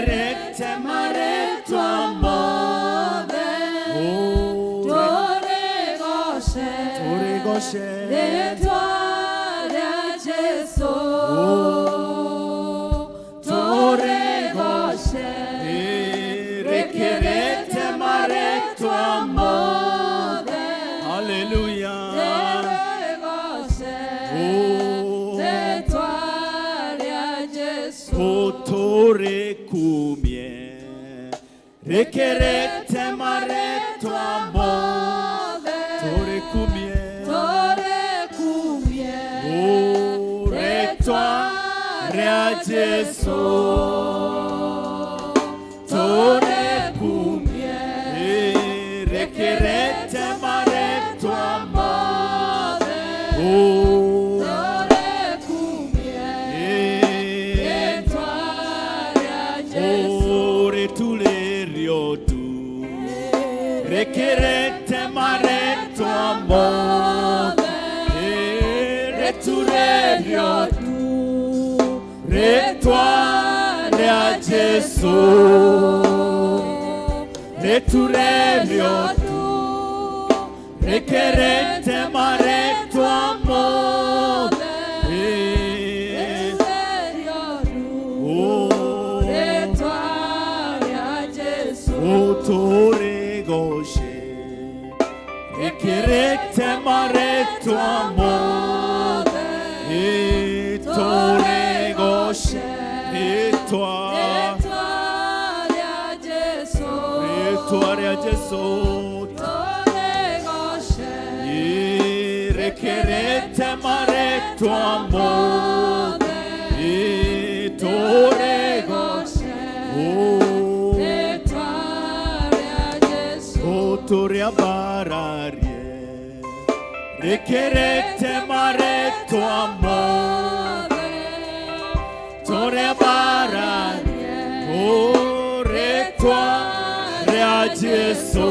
rekerete maretwa mothe turegoshe retwa rya Jesu turegoshe rekerete maretwa mothe haleluya turegoshe retwa rya Jesu turekumie rekerete maretwa mothe turekumie retwa rya Jesu turekumie rekerete maretwa mothe turekumie retwa rya Jesu retuleriotu rekerete maretwa mothe retuleriotu retwa rya Jesu retuleriotu rekerete maretwa mothe retwa rya Jesu turegoshe rekerete maretwa mothe turegoshe retwa rya Jesu turegoshe rekerete maretwa mothe turegoshe retwa rya Jesu turiabararie rekerete maretwa mothe turiabararie retwa rya Jesu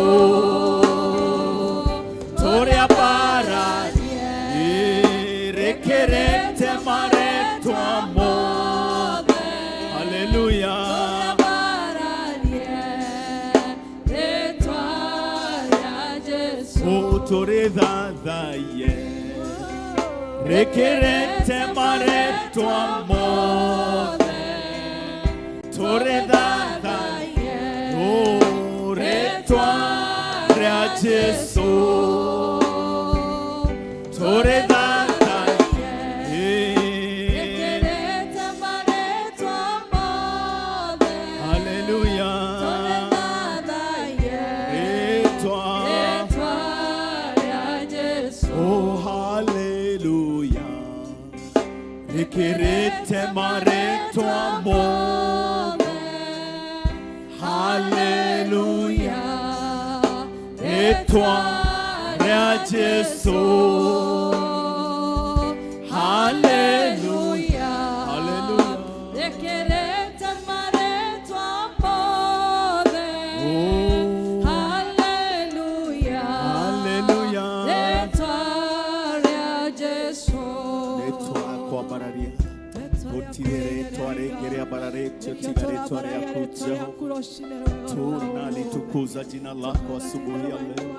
turiabararie rekerete maretwa mothe haleluya retwa rya Jesu turidhadhaye rekerete maretwa mothe turidhadhaye retwa rya Jesu turidhadhaye rekerete maretwa mothe haleluya retwa rya Jesu haleluya rekerete maretwa mothe haleluya retwa rya Jesu haleluya haleluya rekerete maretwa mothe haleluya haleluya retwa rya Jesu retwa kwa bararia gotire tware gerea barare chotigare tware akuja tunalitukuza jina lako asubuhi ya leo.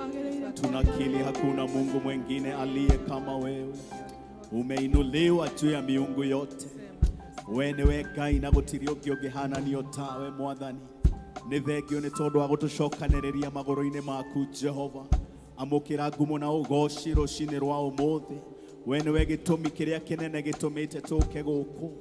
Tunakili hakuna Mungu mwingine aliye kama wewe. Umeinuliwa juu ya miungu yote. Wewe Ngai na gutirio gihana niyo tawe mwathani. Ni thengio ni tondu wa gutucokanereria magoro-ine maku Jehova. Amukira ngumo na ugoci rucini rwa umuthi. Wewe gitumi kiria kinene gitumite tuke guku.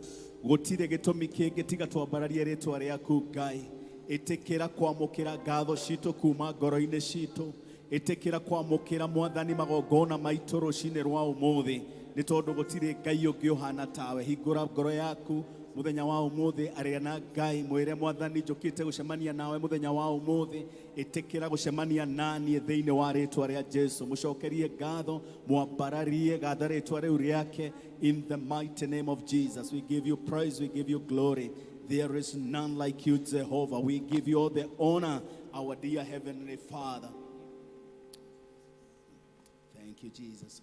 Gutire gitumi kingi tiga twambararie ritwa riaku Ngai. Itikira kwamukira ngatho citu kuma ngoro-ine citu. Itikira kwamukira mwathani magongona maitu rucini rwa umuthi. Ni tondu gutire Ngai ungi uhana tawe. Hingura ngoro yaku muthenya wa umuthi, aria na Ngai mwire mwathani njukite gucemania nawe muthenya wa umuthi. Itikira gucemania nani thiini wa ritwa ria Jesu. Mucokerie ngatho, mwambararie gatha ritwa riu riake. In the mighty name of Jesus, we give you praise, we give you glory. There is none like you, Jehovah. We give you all the honor, our dear Heavenly Father. Thank you, Jesus.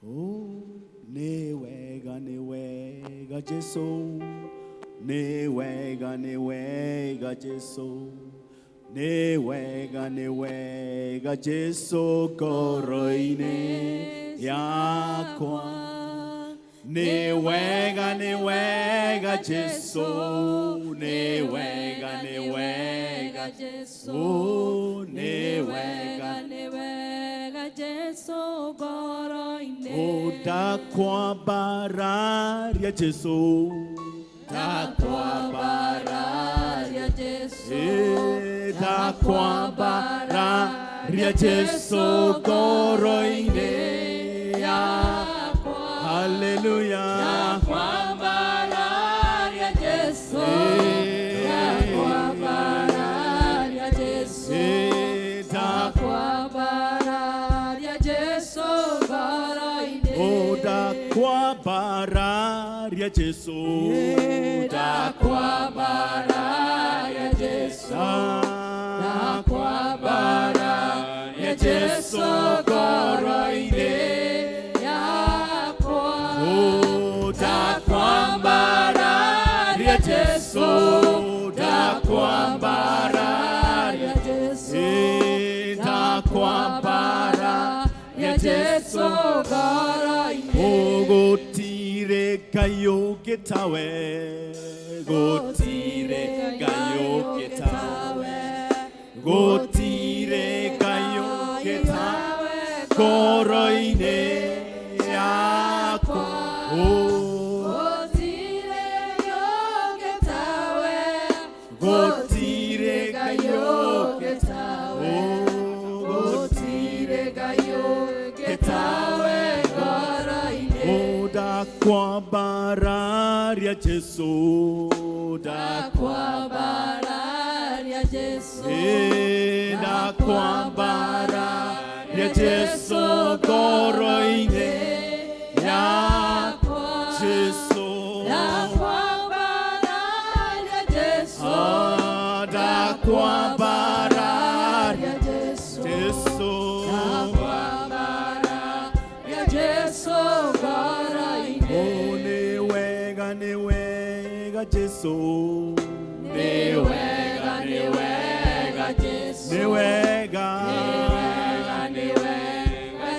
Oh, ne wega Jesu, ne wega wega Jesu, ni wega Jesu koroine yakwa. Ni wega Jesu, ni wega Jesu, ni wega Jesu koroine. Dakwa bararia Jesu, dakwa bararia Jesu, dakwa bararia Jesu koroine yakwa. Hallelujah. Dakwa bararia Jesu, dakwa bararia Jesu, dakwa bararia Jesu koroine. Dakwa bararia Jesu, dakwa bararia Jesu, dakwa bararia Jesu koroine yakwa. Dakwa bararia Jesu, dakwa bararia Jesu, dakwa bararia Jesu koroine. Gotire kayo getawe, gotire kayo getawe, gotire kayo getawe koroine yakwa. Gotire kayo getawe, gotire kayo getawe koroine. Dakwa bararia Jesu, dakwa bararia Jesu, dakwa bararia Jesu koroine yakwa. Jesu, dakwa bararia Jesu, dakwa bararia Jesu, Jesu, dakwa bararia Jesu koroine. Ni wega Jesu, ni wega Jesu, ni wega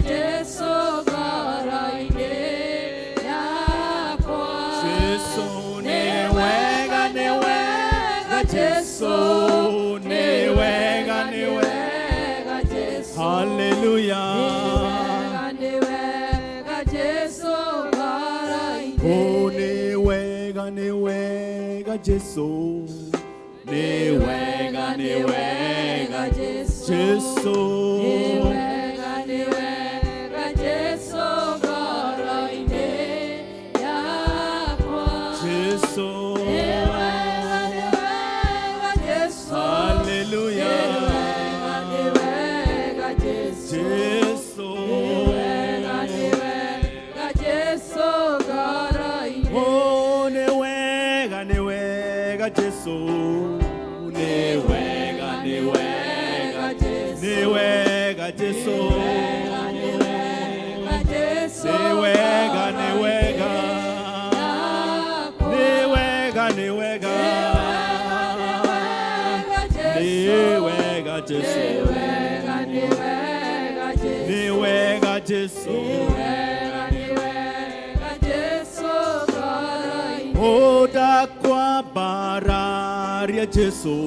Jesu koroine yakwa. Jesu, ni wega Jesu, ni wega Jesu. Hallelujah. Ni wega Jesu koroine. Ni wega Jesu, ni wega Jesu, Jesu, ni wega Jesu koroine yakwa. Jesu, Ni wega Jesu, hallelujah. ni wega Jesu, Jesu, ni wega Jesu koroine. ni wega Jesu, ni wega Jesu, ni wega Jesu, ni wega Jesu, ni wega ni wega Jesu, ni wega Jesu. Dakwa bararia Jesu,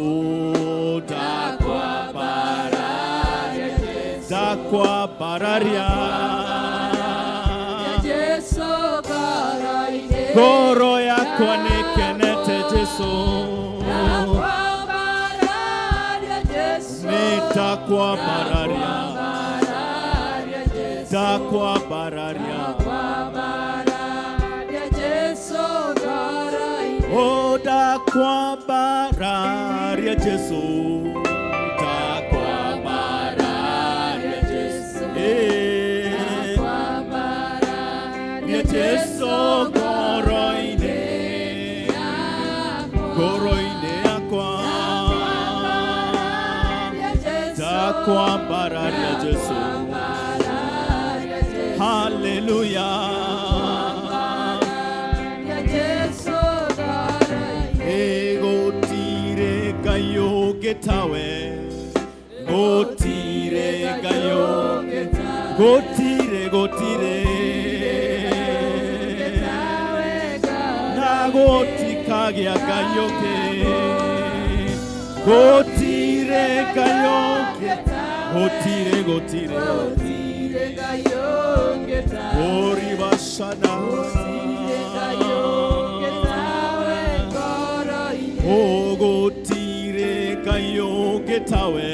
dakwa bararia Jesu, dakwa bararia Jesu koroine. Koro yakwa nikenete Jesu, dakwa bararia Jesu, nitakwa bararia Jesu, dakwa bararia Jesu koroine. Dakwa bararia Jesu, dakwa bararia Jesu, dakwa bararia Jesu koroine yakwa. Dakwa bararia Jesu, hallelujah. Ngai ũngĩ tawe, gũtirĩ Ngai ũngĩ tawe, gũtirĩ na gũtikagĩa Ngai ũngĩ, gũtirĩ Ngai ũngĩ, gũtirĩ Ngai ũngĩ tawe, Ori bashana gũtirĩ Ngai ũngĩ tawe,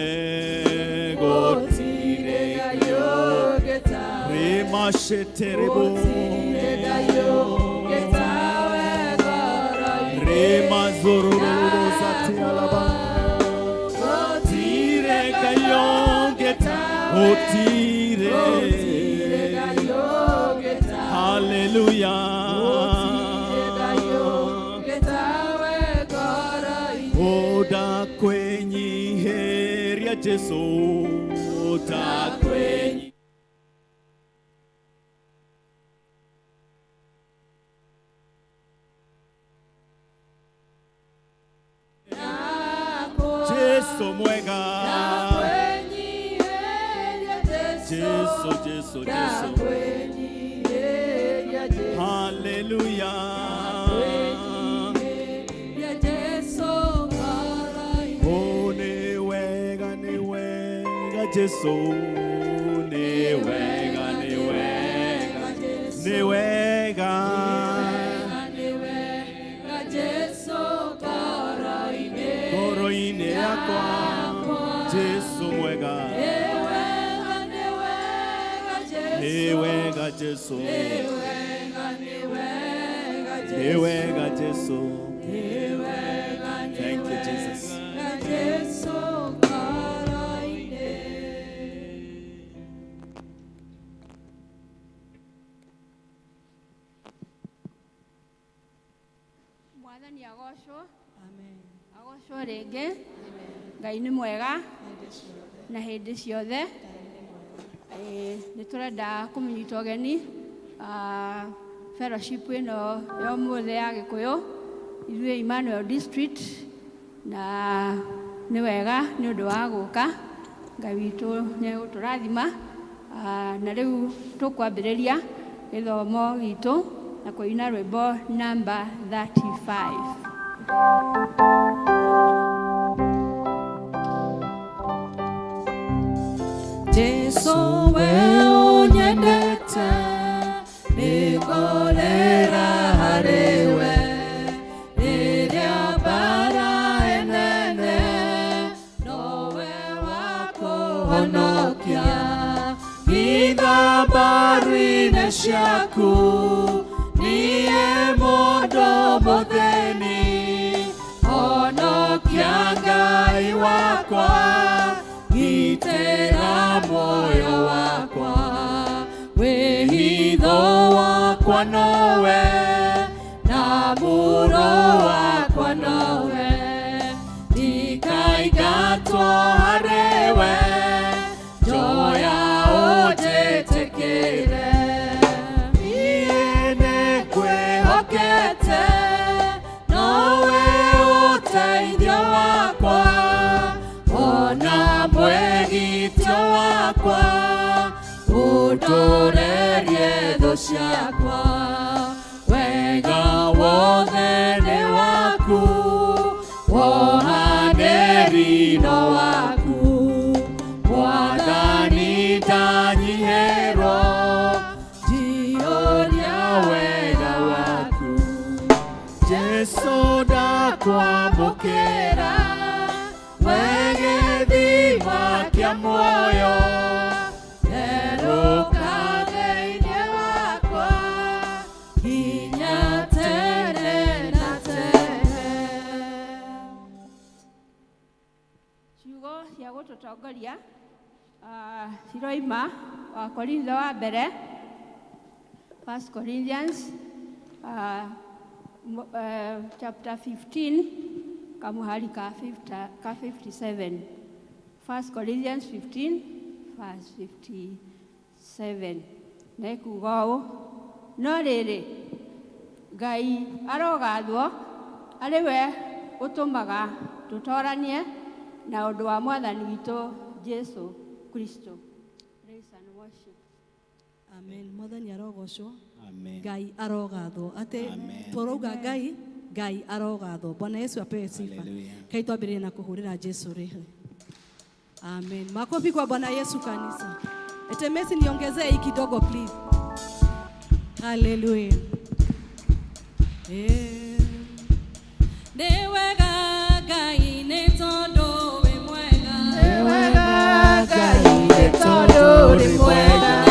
gũtirĩ Ngai ũngĩ tawe, rĩmaceterebo rĩmazororozatialaba, gũtirĩ Ngai ũngĩ tawe, gũtirĩ Ngai ũngĩ tawe, hallelujah. Oda kwenye heri ya Yesu, oda kwenye Yesu mwega, Yesu hallelujah. Jesu ni wega, ni wega, ni wega, Jesu koroine yakwa, Jesu mwega, ni wega Jesu, ni wega Jesu, thank you Jesus. Mwathani agocwo, amen. Agocwo rĩngĩ, Ngai nĩ mwega na hĩndĩ ciothe. Nĩ tũrenda kũmũnyita ũgeni fellowship ĩno ya ũmũthĩ ya Gĩkũyũ ithuĩ Emmanuel District, na nĩ wega nĩ ũndũ wa gũka. Ngai witũ nĩ gũtũrathima, na rĩu tũkwambĩrĩria gĩthomo gitũ na kũina rwĩmbo number 35. Jesu we unyendete, nĩngorera harĩwe, rĩrĩa mbara ĩnene, nowe wa kũhonokia. Hitha mbaru-inĩ ciaku, niĩ mũndũ mũthĩni, honokia Ngai wakwa, gitĩra muoyo wakwa. Wĩhitho wakwa nowe, na mũro wakwa nowe, ndikaingatwo harĩwe, njoya ũnjĩtĩkĩre. Niĩ nĩngwĩhokete, nowe ũteithio wakwa, ona mwĩgitio wakwa, ũndũrerie thũ ciakwa. Wega wothe nĩ waku, wohanĩri-no waku, Mwathani ndanyihĩrwo, njiyũria wega waku. Jesu ndakwamũkĩra, we gĩthima kĩa muoyo, therũka thĩinĩ wakwa, nginya tene na tene. Ciugo cia gũtũtongoria ciroima wa Korintho wa mbere, 1 Corinthians chapter 15 kamuhari ka 57. 1 Corinthians 15 verse 57. Na ikuga ũũ: no rĩrĩ, Ngai arogathwo arĩ we ũtũmaga tutoranie na ũndũ wa mwathani witũ Jesu Kristo. Praise and worship. Amen. Mwathani arogocwo. Amen. Ngai arogathwo. Ate Amen. tũrauga Ngai arogathwo. Bwana Yesu apewe sifa. Hallelujah. Kai twambĩrĩrie na kũhũrĩra Jesu rĩhĩ. Amen. Makofi kwa Bwana Yesu kanisa. Ete Messi niongezee hii kidogo please. Hallelujah. Nĩwega Ngai nĩ tondũ wĩ mwega. Nĩwega Ngai nĩ tondũ wĩ mwega.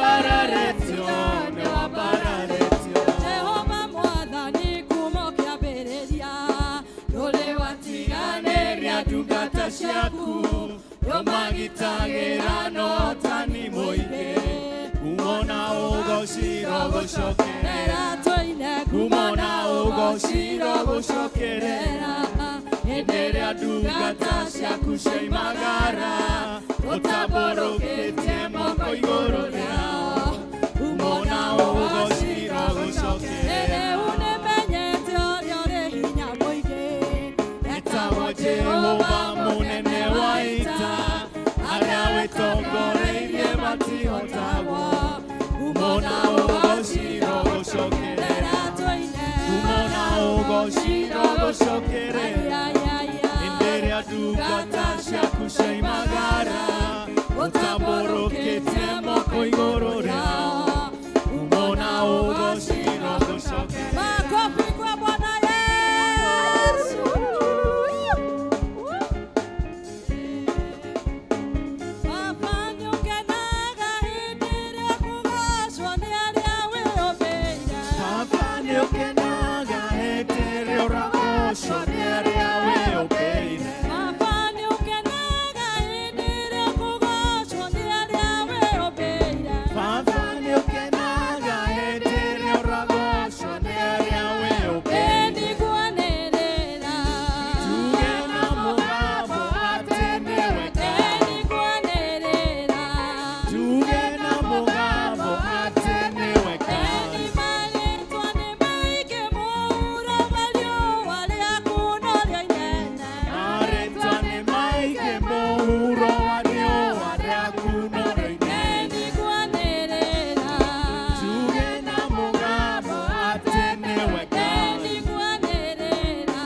wambararetio, ni wambararetio. Jehova mwathani kumokia bereria, dole watiganeria ndungata ciaku, romagitagira no tani moige, kumona ugoshiro gushokerera, kumona ugoshiro gushokerera, enderea ndungata ciaku ciaimagara, utaboroketie moko iguru riao, kumona ugoshiro gushokerera, unemenyete uria uri hinya muingi, etagwo Jehova munene wa ita, aria witongoreirie matihotagwo, kumona ugoshiro gushokerera, kumona ugoshiro gushokerera, enderea ndungata ciaku ciaimagara, utaboroketie moko iguru riao, kumona ugoshiro gushokerera. Makofi kwa Bwana Yesu. Wafanyukenaga hindi ria kugocwo ni aria wiobeire, wafanyukenaga hindi ria uragocwo ni aria wiobeire, wafanyukenaga hindi ria kugocwo ni aria wiobeire, wafanyukenaga hindi ria uragocwo ni aria wiobeire. Ndigwanirira tuge na mugabo ati niwe Ngai, ndigwanirira tuge na mugabo ati niwe Ngai, marĩtwa nĩ maingĩ mũhuro wa riũa rĩaku no rĩo inene, marĩtwa nĩ maingĩ mũhuro wa riũa rĩaku no rĩo inene, ndigwanĩrĩra tuge na mugabo ati niwe Ngai, ndigwanĩrĩra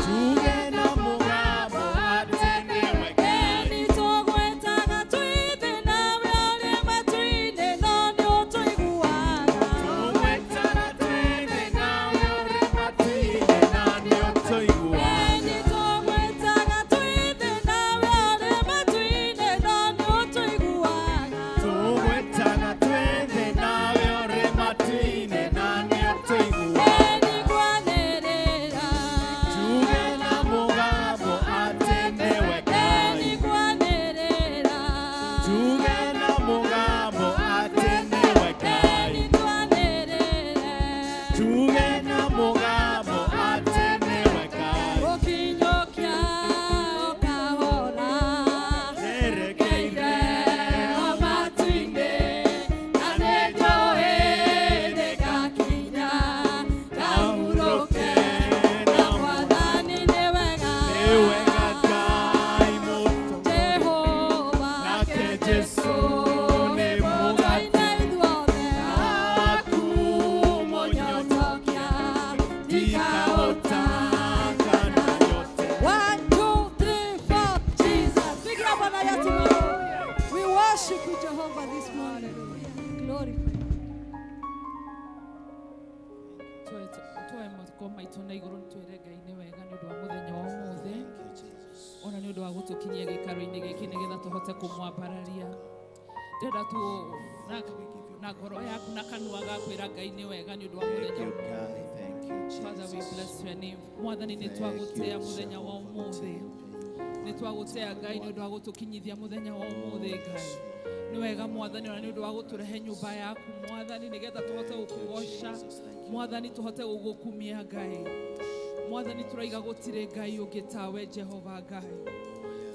tuge na mugabo ati niwe Ngai, nĩtũgwĩtaga twĩ thĩ nawe ũrĩ matu-inĩ no nĩũtũiguaga, tũgwĩtaga twĩ thĩ nawe ũrĩ matu-inĩ na nĩũtũiguaga, nĩtũgwĩtaga twĩ thĩ nawe ũrĩ matu-inĩ no nĩũtũiguaga, tũgwĩtaga twĩ thĩ nawe ũrĩ matu-inĩ na nĩũtũiguaga, ndigwanĩrĩra tuge na mugabo ati niwe Ngai, ndigwanĩrĩra tuge na mugabo ati niwe Ngai, ndigwanĩrĩra tuge na mugabo ati niwe Ngai, ũkinyũkia ũkahora nerekeire o matu-inĩ, na nĩnjũĩ nĩngakinya ngahurũke na Mwathani nĩ wega, nĩ wega Ngai mũtũ Jehova, nake Jesu nĩ mũgate ithuothe, akumũnyotokia ndikahotaka na yote. 1, 2, 3, 4 Jesus. Pigia Bwana Yesu makofi. We worship you Jehovah this morning. Glorify you. Twoe moko maitũ na igũrũ nĩtwĩre Ngai nĩ wega nĩ ũndũ wa mũthenya wa ũmũthĩ, ona nĩ ũndũ wa gũtũkinyia gĩikaro-inĩ gĩkĩ nĩgetha tũhote kũmwambararia. Ndĩrenda tu na ngoro yaku na kanua gakwĩra Ngai nĩ wega nĩ ũndũ wa mũthenya wa ũmũthĩ. Father, we bless your name. Mwathani nĩ twagũtĩa mũthenya wa ũmũthĩ, nĩ twagũtĩa Ngai nĩ ũndũ wa gũtũkinyithia mũthenya wa ũmũthĩ Ngai. Nĩ wega Mwathani ona nĩ ũndũ wa gũtũrehe nyũmba yaku Mwathani nĩgetha tũhote gũkũgoca Mwathani, tũhote gũgũkumia Ngai. Mwathani tũraiga gũtirĩ Ngai ũngĩ tawe Jehova Ngai.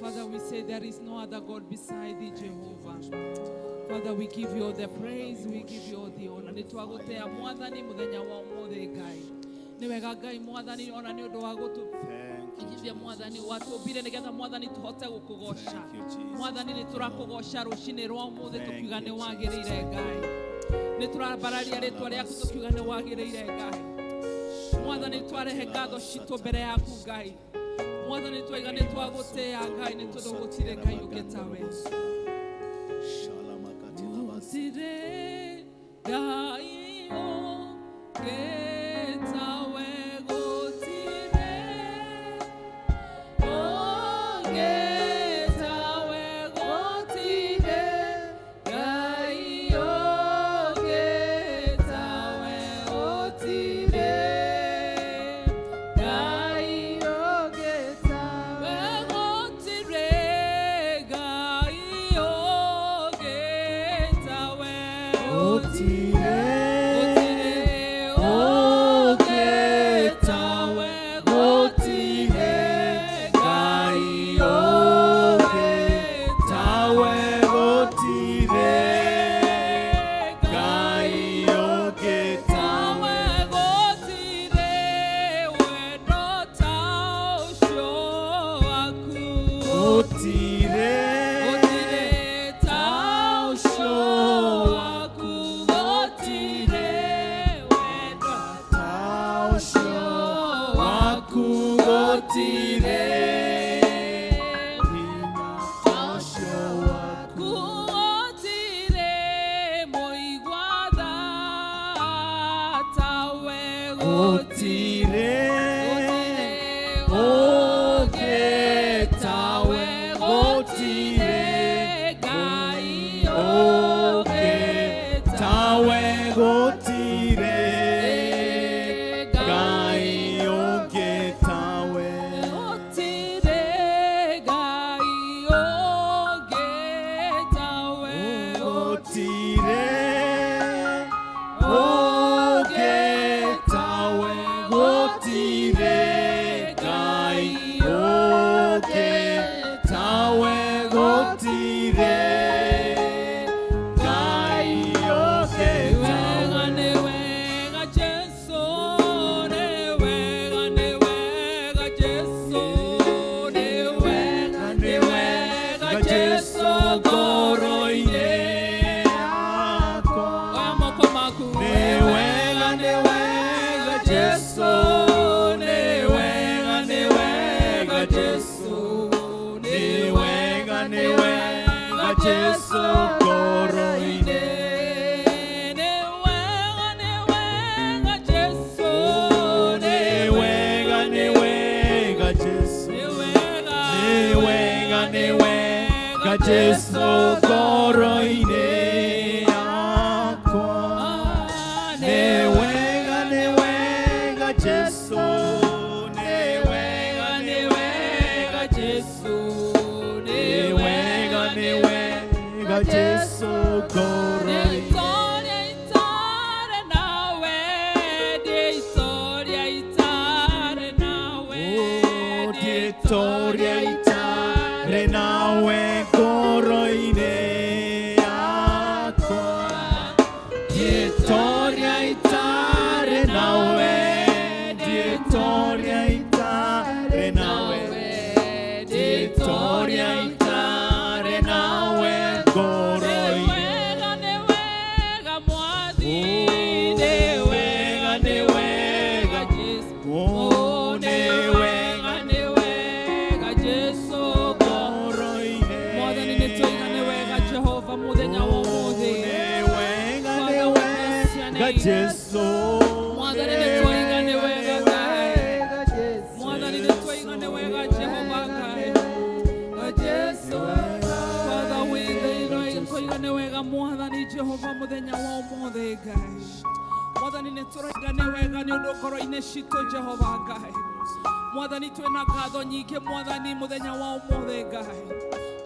Father, we say there is no other God beside thee Jehovah. Father, we give you all the praise, we give you all the honor. Nĩ twagũtĩa Mwathani mũthenya wa ũmũthĩ Ngai. Nĩ wega Ngai Mwathani ona nĩ ũndũ wa gũtũkinyithia Mwathani watũmbire nĩgetha Mwathani tũhote gũkũgoca. Mwathani nĩ tũrakũgoca rũcinĩ rwa ũmũthĩ tũkiuga nĩ wagĩrĩire Ngai. Nĩ tũrambararia rĩtwa rĩaku tũkiuga nĩ wagĩrĩire Ngai. Mwathani twarehe ngatho citũ mbere yaku Ngai. Mwathani twaiga nĩ twagũtĩa Ngai nĩ tondũ gũtirĩ Ngai ũngĩ tawe. Gũtirĩ Ngai ũngĩ tawe, gũtirĩ ũngĩ tawe, gũtirĩ Ngai ũngĩ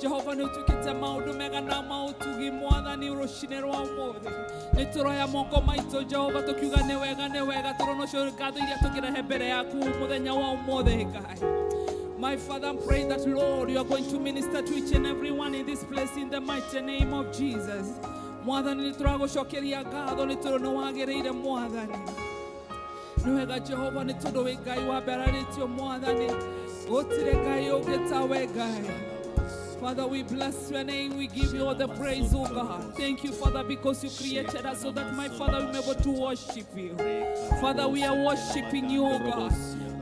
Jehova ni utukite maundu mega na mautugi mwathani urushine rwa umuthi ni turoya moko maito Jehova tukiuga ni wega turono cio ngatho iria tukirehe mbere yaku muthenya wa umuthi Ngai. My Father, I'm praying that, Lord, you are going to minister to each and every one in this place in the mighty name of Jesus. Mwathani ni turagucokeria ngatho ni turono wagireire mwathani ni wega Jehova ni tundu wi Ngai wamberaritio mwathani gutire Ngai ungitawe Ngai. Father, we bless your name. We give you all the praise, oh God. Thank you, Father, because you created us so that, my Father, we may be able to worship you. Father, we are worshiping you, oh God.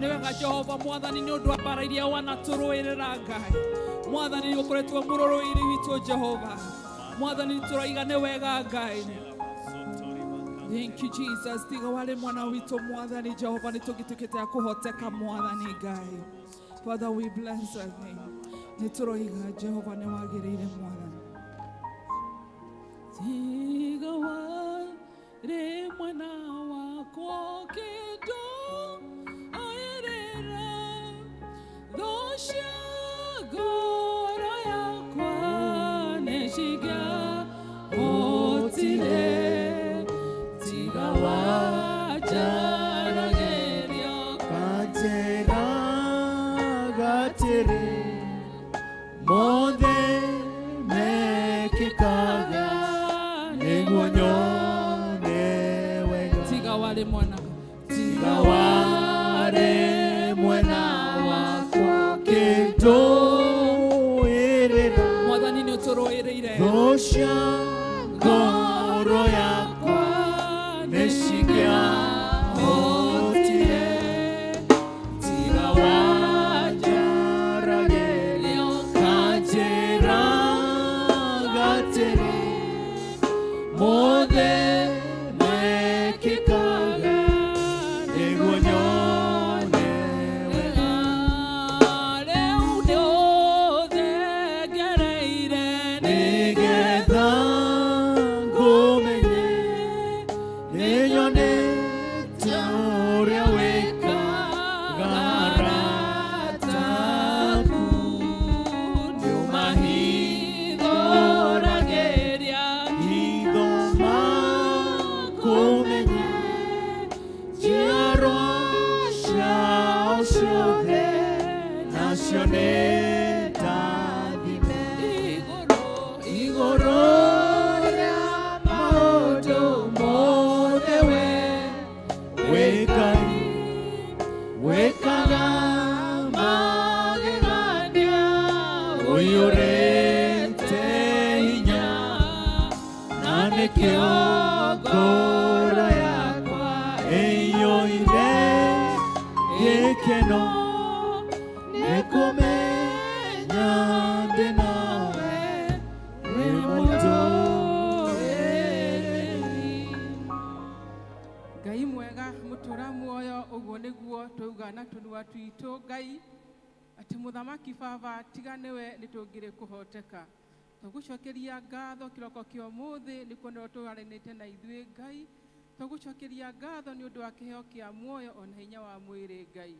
Newega Jehova mwathani ni undu wa bara iria wanaturuirira Ngai. Mwathani ni ukoretwo mururuiri witu Jehova. Mwathani ni turaiga ni wega Ngai. Thank you, Jesus. Tiga wale mwana witu mwathani Jehova ni tugitukite akuhoteka mwathani Ngai. Father, we bless your name. Nituroiga Jehova ni wagirire mwathani. Tiga wale mwana wako kido aerera dosha gora yakwa neshiga otile nigunyone wega tiga wale mwana tiga wale mwena wakwa kintuirira mwathani ni utoroereire thosha ngoro yakwa nishikia hotire tiga wanjaragerio kanjira gatiri mothe mekikaga nigunyone wega rĩu ndũthegereire nigetha ngumenye ninyonete ũrĩa wĩkaga arataku nĩũmahithũragĩria hitho makumenye njiarwa ciao ciothe nacio nĩ ndathime igũrũ rĩa maũndũ mothe wĩ Ngai wĩkaga magegania ũiyũrĩte hinya na nĩkĩo ngoro yakwa ĩiyũire gĩkeno nĩkũmenya ndĩ nawe wĩ mũtũũrĩri. Ngai mwega mutura muoyo uguo niguo twauga na tunua twitu Ngai ati muthamaki baba tiga niwe nitungire kuhoteka tugucokeria ngatho kiroko kio muthi nikuo twaranite na ithui Ngai tugucokeria ngatho ni undu wa kiheo kia muoyo ona hinya wa mwiri Ngai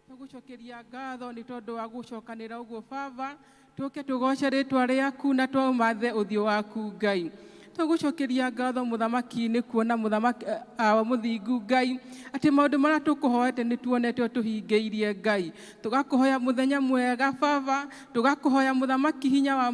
tugucokeria ngatho ni tondu wa gucokanira uguo baba tuke tugoce ritwa riaku na twamathe uthio waku Ngai tugucokeria ngatho muthamaki ni kuona muthamaki wa muthingu Ngai ati maundu maria tukuhoete ni tuonete tuhingeirie Ngai tugakuhoya muthenya mwega baba tugakuhoya muthamaki hinya wa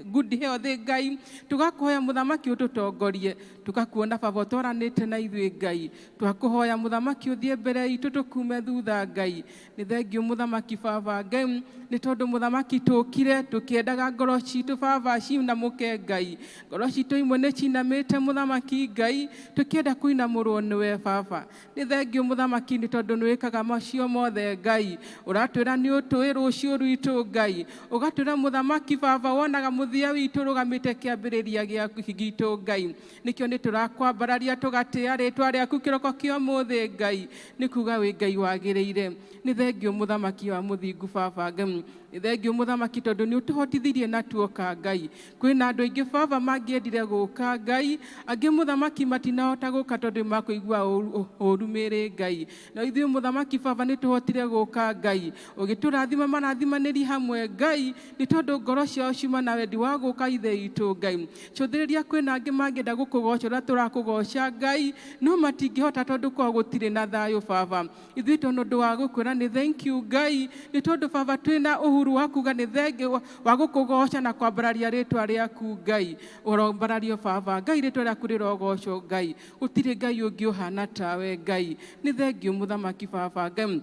good health Ngai tugakuhoya muthamaki ututongorie tugakuona baba twaranite na ithui Ngai twakuhoya muthamaki uthie mbere itu tukume thutha Ngai ni thengiu muthamaki baba Ngai ni tondu muthamaki tukire tukiendaga ngoro citu baba cinamuke Ngai ngoro citu imwe ni cinamite muthamaki Ngai tukienda kuinamurwo niwe baba ni thengiu muthamaki ni tondu niwikaga macio mothe Ngai uratwira ni utui rucio rwitu Ngai ugatwira muthamaki baba wonaga muthia witu rugamite kiambiriria giaku gitu Ngai nikio ni turakwambararia tugatia ritwa riaku kiroko kio muthi Ngai ni kuga wi Ngai wagiriire ni thengiu muthamaki wa muthingu baba Ngai ni thengiu muthamaki tondu ni utuhotithirie na tuoka Ngai kwina andu aingi baba mangiendire guka Ngai angi muthamaki matinahota guka tondu makuigua urumiri Ngai na ithui muthamaki baba ni tuhotire guka Ngai ugiturathima marathimaniri hamwe Ngai ni tondu ngoro ciao ciuma na wendi wa guka ithe itu Ngai cuthiriria kwina angi mangienda gukugoca uria turakugoca Ngai no matingihota tondu kwa gutire na thayo baba ithui tondu wa gukwira ni thank you Ngai ni tondu baba twina uhuru wa kuga ni thengiu wa gukugoca na kwambararia ritwa riaku Ngai urombarario baba Ngai ritwa riaku rirogoco Ngai utire Ngai ungi uhana tawe Ngai ni thengiu muthamaki baba Ngai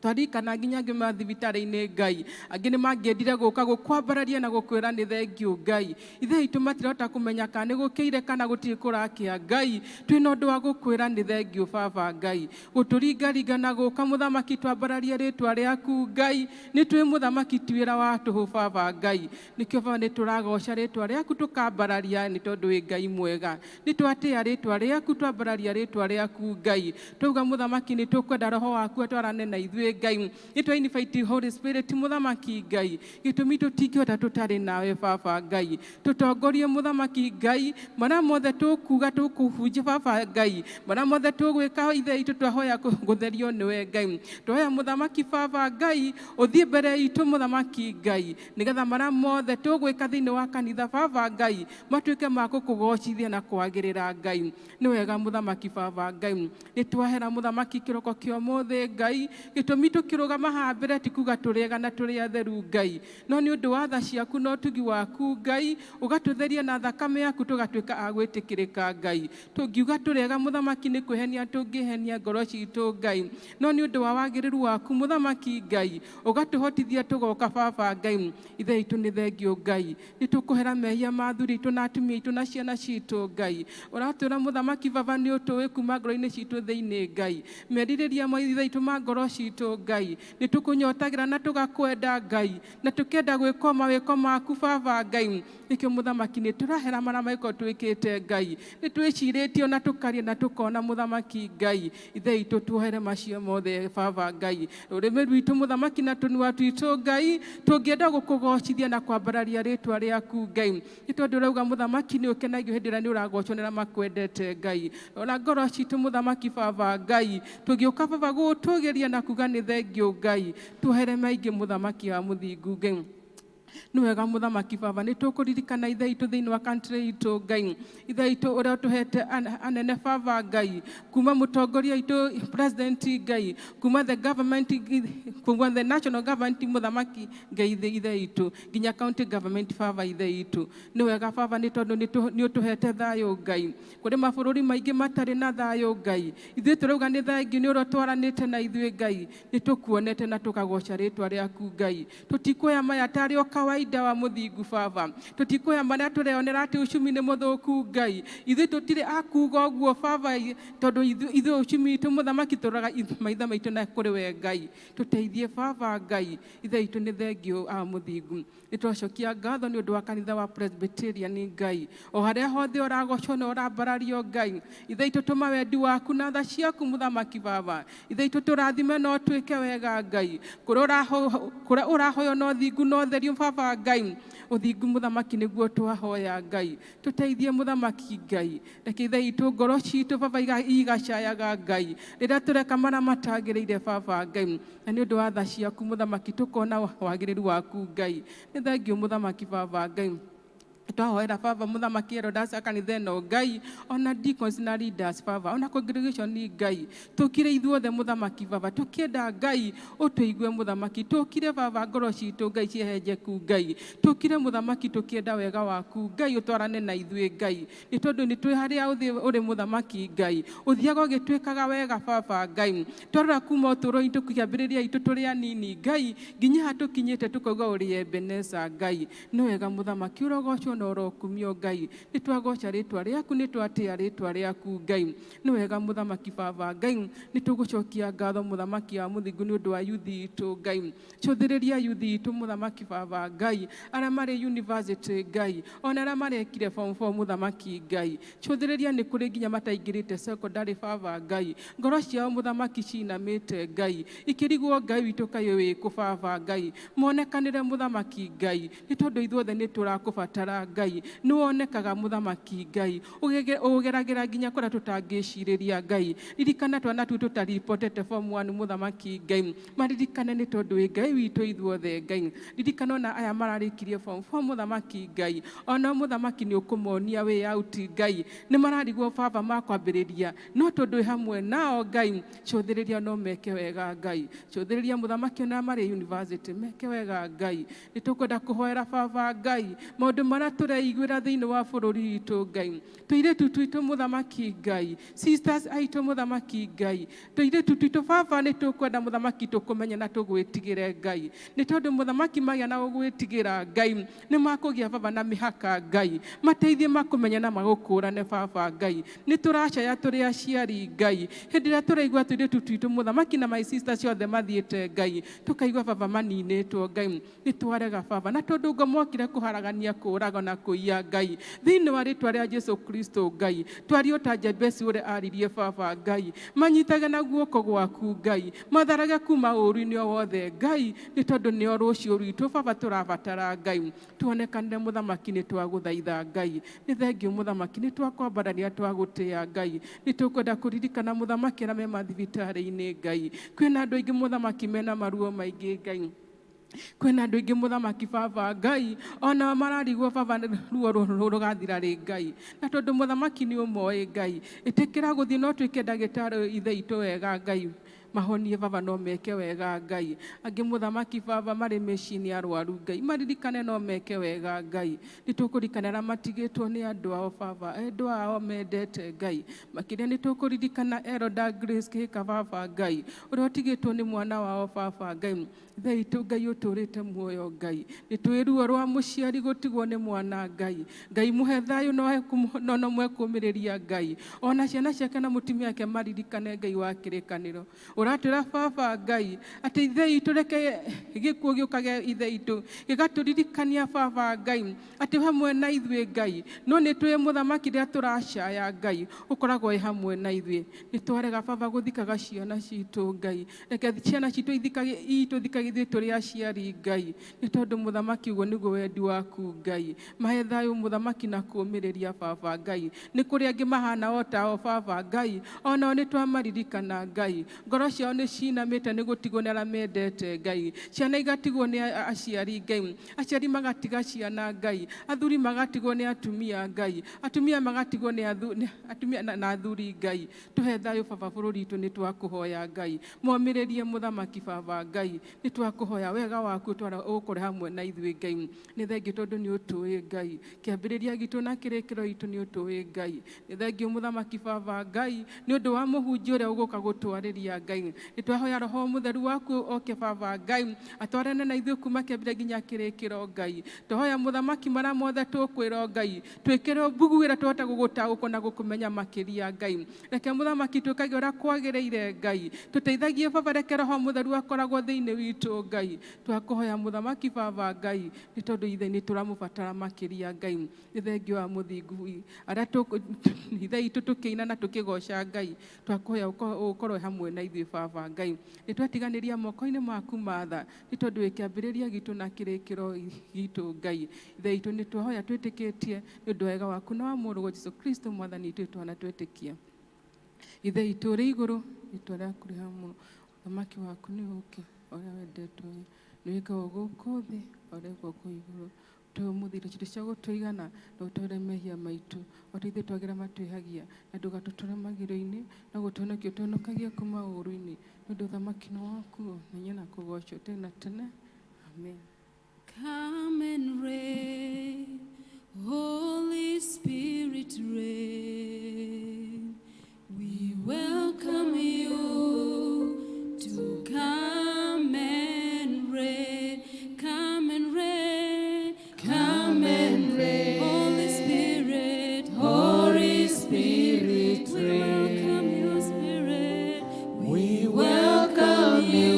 twarikana nginya ngima thibitari-ini Ngai angi ni mangiendire guka gukwambararia na gukwira ni thengiu Ngai ithe itu matirota kumenya kana ni gukiire kana gutiri kurakia Ngai twina undu wa gukwira ni thengiu baba Ngai guturingaringa na guka muthamaki twambararia ritwa riaku Ngai ni twi muthamaki twira wa tuhu baba Ngai nikio baba ni turagoca ritwa riaku tukambararia ni tondu wi Ngai mwega ni twatia ritwa riaku twambararia ritwa riaku Ngai twauga muthamaki ni tukwenda roho waku atwarane na ithui Ngai ni twa invite Holy Spirit muthamaki Ngai gitumi tutingihota tutari nawe baba Ngai tutongorie muthamaki Ngai mara mothe tukuga tukubunjia baba Ngai mara mothe tugwika ithe itu twahoya gutherio niwe Ngai twahoya muthamaki baba Ngai uthie mbere itu muthamaki Ngai nigetha mara mothe tugwika thiini wa kanitha baba Ngai matuike ma gukugocithia na kwagirira Ngai ni wega muthamaki baba Ngai ni twahera muthamaki kiroko kio mothe Ngai gitumi gĩtũmi tũkĩrũgama haha mbere ti kuga tũrĩega na tũrĩ atheru Ngai, no nĩ ũndũ wa tha ciaku na ũtugi waku Ngai, ũgatũtheria na thakame yaku tũgatuĩka a gwĩtĩkĩrĩka Ngai. Tũngiuga tũrĩega mũthamaki nĩ kwĩhenia tũngĩhenia ngoro citũ Ngai, no nĩ ũndũ wa wagĩrĩru waku mũthamaki Ngai, ũgatũhotithia tũgoka Baba Ngai. Ithe itũ nĩ thengio Ngai, nĩ tũkũhera mehia ma athuri aitũ na atumia aitũ na ciana citũ Ngai. Ũratwĩra mũthamaki Baba nĩ ũtũĩ kuma ngoro-inĩ citũ thĩinĩ Ngai, merirĩria ma ithe itũ ma ngoro citũ Ngai, nĩ tũkũnyotagĩra na tũgakwenda Ngai, na tũkĩenda gwĩka mawĩko maku Baba Ngai. Nĩkĩo mũthamaki nĩ tũrahera marĩa maĩko twĩkĩte Ngai, nĩ twĩcirĩtie na tũkaria na tũkona mũthamaki Ngai. Ithe itũ tuohere macio mothe Baba Ngai, rũrĩmĩ rwitũ mũthamaki na tũnua twitũ Ngai, tũngĩenda gũkũgocithia na kwambararia rĩtwa rĩaku Ngai, nĩ tondũ ũrauga mũthamaki nĩ ũkenagio hĩndĩ ĩrĩa nĩ ũragocwo nĩ arĩa makwendete Ngai. Ona ngoro citũ mũthamaki Baba Ngai, tũngĩũka Baba gũtũgĩria na kuga nĩ thengio Ngai, tuohere maingĩ mũthamaki wa mũthingu Ngai. Nĩ wega mũthamaki Baba, nĩ tũkũririkana ithe itũ thĩinĩ wa country itũ Ngai, ithe itũ ũrĩa ũtũhete anene Baba Ngai, kuma mũtongoria itũ president Ngai, kuma the government, kuma the national government mũthamaki Ngai ithe itũ, nginya county government Baba ithe itũ. Nĩ wega Baba nĩ tondũ nĩ ũtũhete thayũ Ngai, kũrĩ mabũrũri maingĩ matarĩ na thayũ Ngai. Ithuĩ tũrauga nĩ thayũ nĩ ũrĩa twaranĩte na ithuĩ Ngai, nĩ tũkuonete na tũkagoca rĩtwa rĩaku Ngai. Tũtikuoya maya tarĩ o kawaida wa mũthingu Baba, tũtikuoya marĩa tũreonera atĩ ũcumi nĩ mũthũku Ngai. Ithuĩ tũtirĩ akuga ũguo Baba, tondũ ithuĩ ũcumi witũ mũthamaki tũraga maithe maitũ na kũrĩ we Ngai. Tũteithie Baba Ngai, ithe itũ nĩ thengio a mũthingu. Nĩ twacokia ngatho nĩ ũndũ wa kanitha wa Presbyterian Ngai, o harĩa hothe ũragocwo na ũrambarario Ngai. Ithe itũ tũma wendi waku na tha ciaku mũthamaki Baba, ithe itũ tũrathime no twĩke wega Ngai, kũrĩa ũrahoyo no thingu no therio Baba Ngai. Ũthingu mũthamaki nĩguo twahoya Ngai, tũteithie mũthamaki Ngai, reke ithe itũ ngoro citũ Baba igacayaga Ngai rĩrĩa tũreka marĩa matagĩrĩire Baba Ngai, na nĩ ũndũ wa tha ciaku mũthamaki tũkona wagĩrĩru waku Ngai. Nĩ thengio mũthamaki Baba Ngai. Twahoera Baba mũthamaki elders a kanitha ĩno Ngai, ona deacons na leaders Baba, ona congregation Ngai, tũkire ithuothe mũthamaki Baba, tũkĩenda Ngai ũtũigue mũthamaki, tũkire Baba ngoro citũ Ngai ciehenjeku Ngai, tũkire mũthamaki tũkĩenda wega waku Ngai ũtwarane na ithuĩ Ngai, nĩ tondũ nĩ twĩ harĩa ũrĩ mũthamaki Ngai, ũthiaga ũgĩtwĩkaga wega Baba Ngai. Twarora kuma ũtũũro-inĩ tũkĩambĩrĩria itũ tũrĩ anini Ngai, nginya haha tũkinyĩte tũkauga ũrĩ Ebeneza Ngai. Nĩ wega mũthamaki ũrogocwo na ũrokumio Ngai, nĩ twagoca rĩtwa rĩaku, nĩ twatĩa rĩtwa rĩaku Ngai. Nĩ wega mũthamaki Baba Ngai, nĩ tũgũcokia ngatho mũthamaki wa mũthingu nĩ ũndũ wa yuthi itũ Ngai. Cũthĩrĩria yuthi itũ mũthamaki Baba Ngai, arĩa marĩ university Ngai, ona arĩa marekire form 4 mũthamaki Ngai. Cũthĩrĩria nĩ kũrĩ nginya mataingĩrĩte secondary Baba Ngai, ngoro ciao mũthamaki cinamĩte Ngai, ikĩrigwo Ngai witũ kaĩ wĩkũ Baba Ngai, monekanĩre mũthamaki Ngai, nĩ tondũ ithuothe nĩ tũrakũbatara Ngai. Nĩ wonekaga mũthamaki Ngai, ũgeragĩra nginya kũrĩa tũtangĩcirĩria Ngai. Ririkana twana tu tũtaripotete form 1 mũthamaki Ngai, maririkane nĩ tondũ wĩ Ngai witũ ithuothe Ngai. Ririkana ona aya mararĩkirie form 4 mũthamaki Ngai, ona mũthamaki nĩ ũkũmonia way out Ngai, nĩ mararigwo Baba makwambĩrĩria, no tondũ wĩ hamwe nao Ngai, cũthĩrĩria no meke wega Ngai. Cũthĩrĩria mũthamaki ona marĩ university meke wega Ngai. Nĩ tũkwenda kũhoera Baba Ngai maũndũ marĩa tũreiguĩra thĩinĩ wa bũrũri witũ Ngai. Tũirĩtu twitũ mũthamaki Ngai, sisters aitũ mũthamaki Ngai, tũirĩtu twitũ Baba nĩ tũkwenda mũthamaki tũkũmenye na tũgwĩtigĩre Ngai, nĩ tondũ mũthamaki magĩa na gũgwĩtigĩra Ngai nĩ makũgĩa Baba na mĩhaka Ngai, mateithie makũmenye na magũkũrane Baba Ngai. Nĩ tũracaya tũrĩ aciari Ngai, hĩndĩ ĩrĩa tũraigua tũirĩtu twitũ mũthamaki na my sisters ciothe mathiĩte Ngai, tũkaigua Baba maninĩtwo Ngai, nĩ twarega Baba, na tondũ ngo mokire kũharagania kũũraga na kũiya Ngai, thĩinĩ wa rĩtwa rĩa Jesu Kristo Ngai, twario ta Jebesi ũrĩa aririe Baba Ngai, manyitage na guoko gwaku Ngai, matharage kuma ũũru-inĩ o wothe Ngai, nĩ tondũ nĩo rũciũ rwitũ Baba tũrabatara Ngai. Tuonekanire mũthamaki nĩ twagũthaitha Ngai, nĩ thengio mũthamaki nĩ twakwambarania twagũtĩĩa Ngai. Nĩ tũkwenda kũririkana mũthamaki arĩa me mathibitarĩ-inĩ Ngai, kwĩna andũ aingĩ mũthamaki mena maruo maingĩ Ngai, kwĩna andũ aingĩ mũthamaki Baba Ngai, ona mararigwo Baba ruo rũgathira rĩ Ngai, na tondũ mũthamaki nĩ ũmoĩ Ngai, ĩtĩkĩra gũthiĩ no twĩke ndagĩtarĩ ithe itũ wega Ngai. mahonie baba no meke wega Ngai angĩ mũthamaki baba marĩ mĩciĩ-inĩ arwaru Ngai maririkane no meke wega Ngai nĩtũkũririkanĩra matigĩtwo nĩ andũ ao baba andũ ao mendete Ngai makĩria nĩtũkũririkana Elder Grace Kĩhĩka baba Ngai ũrĩa ũtigĩtwo nĩ mwana wao baba Ngai Thaitu Ngai ũtũrĩte muoyo Ngai nĩtũĩ ruo rwa mũciari gũtigwo nĩ mwana Ngai Ngai mũhe thayũ no mwekũmĩrĩria Ngai ona ciana ciake na mũtumia wake maririkane Ngai wa kĩrĩkanĩro ũratwĩra baba Ngai atĩ ithe itũ reke gĩkuũ gĩũkage ithe itũ gĩgatũririkania baba Ngai atĩ hamwe na ithuĩ Ngai no nĩtũĩ mũthamaki rĩrĩa tũracaya Ngai ũkoragwo hamwe na ithuĩ nĩtwarega baba gũthikaga ciana citũ Ngai reke ciana citũ ithikage ithuĩ tũrĩ aciari Ngai nĩ tondũ mũthamaki ũguo nĩguo wendi waku Ngai mahe thayũ mũthamaki na kũũmĩrĩria baba Ngai nĩ kũrĩ angĩ mahana o tao baba Ngai onao nĩtwamaririkana Ngai ngoro ciao nĩ cinamĩte nĩ gũtigwo nĩ arĩa mendete Ngai ciana igatigwo nĩ aciari Ngai aciari magatiga ciana Ngai athuri magatigwo nĩ atumia Ngai atumia magatigwo nĩ atumia na athuri Ngai tũhe thayũ baba bũrũri witũ nĩtwakũhoya Ngai momĩrĩrie mũthamaki baba Ngai nĩtwakũhoya wega waku ũkore hamwe na ithuĩ Ngai nĩ thengiũ tondũ nĩ ũtũĩ Ngai kĩambĩrĩria gitũ na kĩrĩkĩro gitũ nĩ ũtũĩ Ngai nĩ thengiũ mũthamaki baba Ngai nĩ ũndũ wa mũhunjia ũrĩa ũgũka gũtwarĩria Ngai nĩtwahoya roho mũtheru waku oke baba Ngai atwarane na ithuĩ kuma kĩambĩrĩria nginya kĩrĩkĩro Ngai tũhoya mũthamaki marĩa mothe tũkwĩrwo Ngai twĩkĩrwo mbugu ĩrĩa tũhote gũgũtaũkwo na gũkũmenya makĩria Ngai reke mũthamaki twĩkage ũrĩa kwagĩrĩire Ngai tũteithagie baba reke roho mũtheru akoragwo thĩinĩ witũ Ngai twakũhoya mũthamaki baba Ngai nĩ tondũ ithe nĩtũramũbatara makĩria Ngai nĩ thengiũ wa mũthingu arĩa ithe itũ tũkĩina na tũkĩgoca Ngai twakũhoya ũkorwo hamwe na ithuĩ baba Ngai nĩtwetiganĩria moko-inĩ maku matha nĩ tondũ wĩkĩambĩrĩria gitũ na kĩrĩkĩro gitũ Ngai ithe itũ nĩtwahoya twĩtĩkĩtie nĩ ũndũ wega waku na wa mũrũ Jesũ Kristo mwathani witũ twana twĩtĩkia ithe itũ ũrĩ igũrũ rĩtwa rĩaku rĩhamũrwo mũthamaki waku nĩ ũke ũrĩa wendetwo nĩwĩkagwo gũkũ thĩ ũrĩa guoko igũrũ tũmũthire citũ cia gũtũigana na ũtware mehia maitũ ota ithuĩ twagĩra matwĩhagia na ndũgatũtware magĩrĩro-inĩ na gũtũhonokia ũtũhonokagia kuma ũũru-inĩ nĩ ũndũ ũthamaki nĩ waku menye na kũgocwo tene na tene amen. Come and reign, Holy Spirit reign. We welcome you to come and reign, come and reign, come and reign. Holy Spirit, Holy Spirit reign. We welcome you, Spirit. We welcome you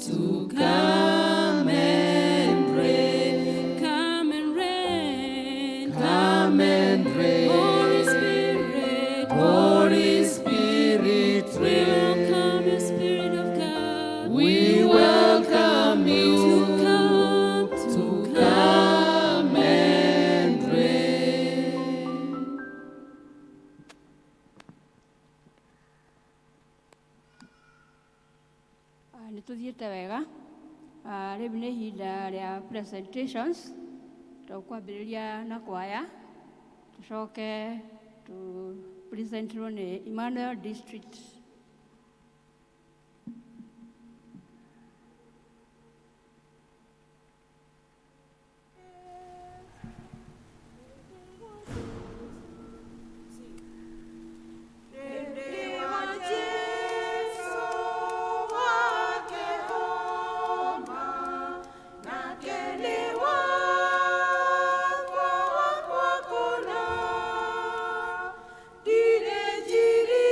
to come and reign, come and reign, come and reign. Holy Spirit, Holy Spirit reign. We welcome you, Spirit of God. We welcome you to come and reign. Nĩtũthiĩte wega rĩu nĩ ihinda rĩa presentations tũkwambĩrĩria na kwaya tũcoke tũpresentirwo nĩ Emmanuel District. Dire jiri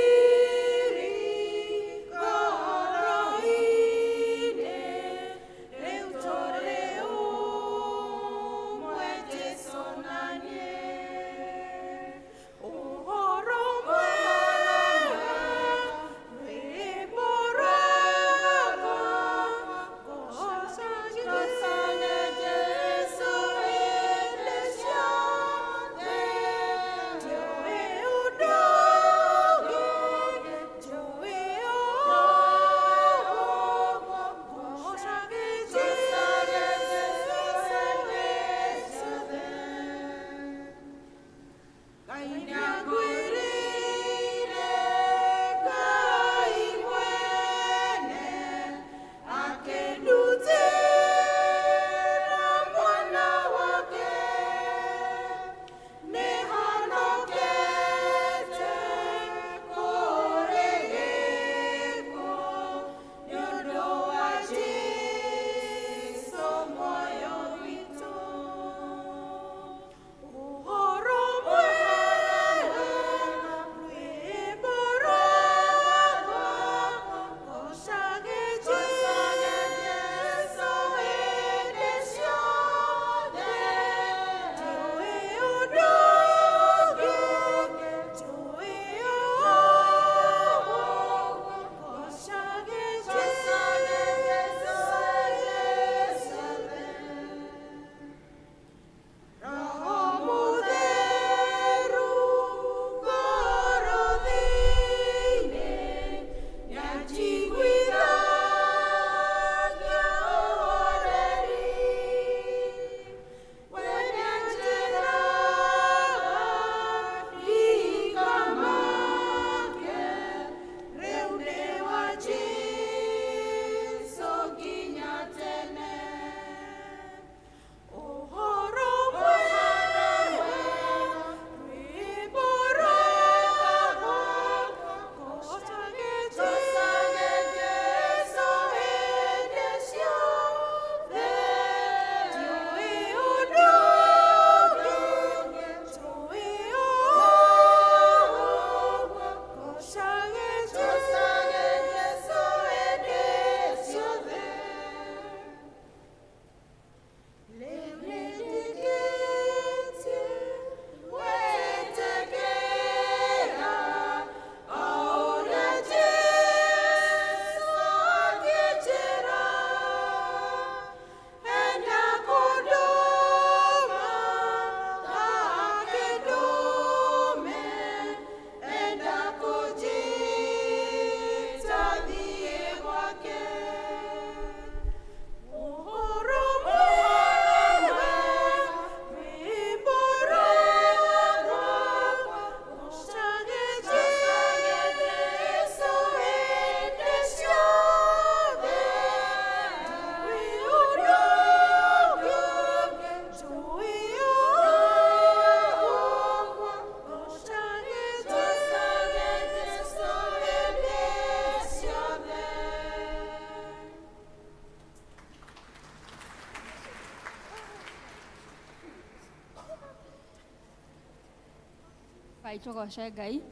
Rekai tugoce Ngai.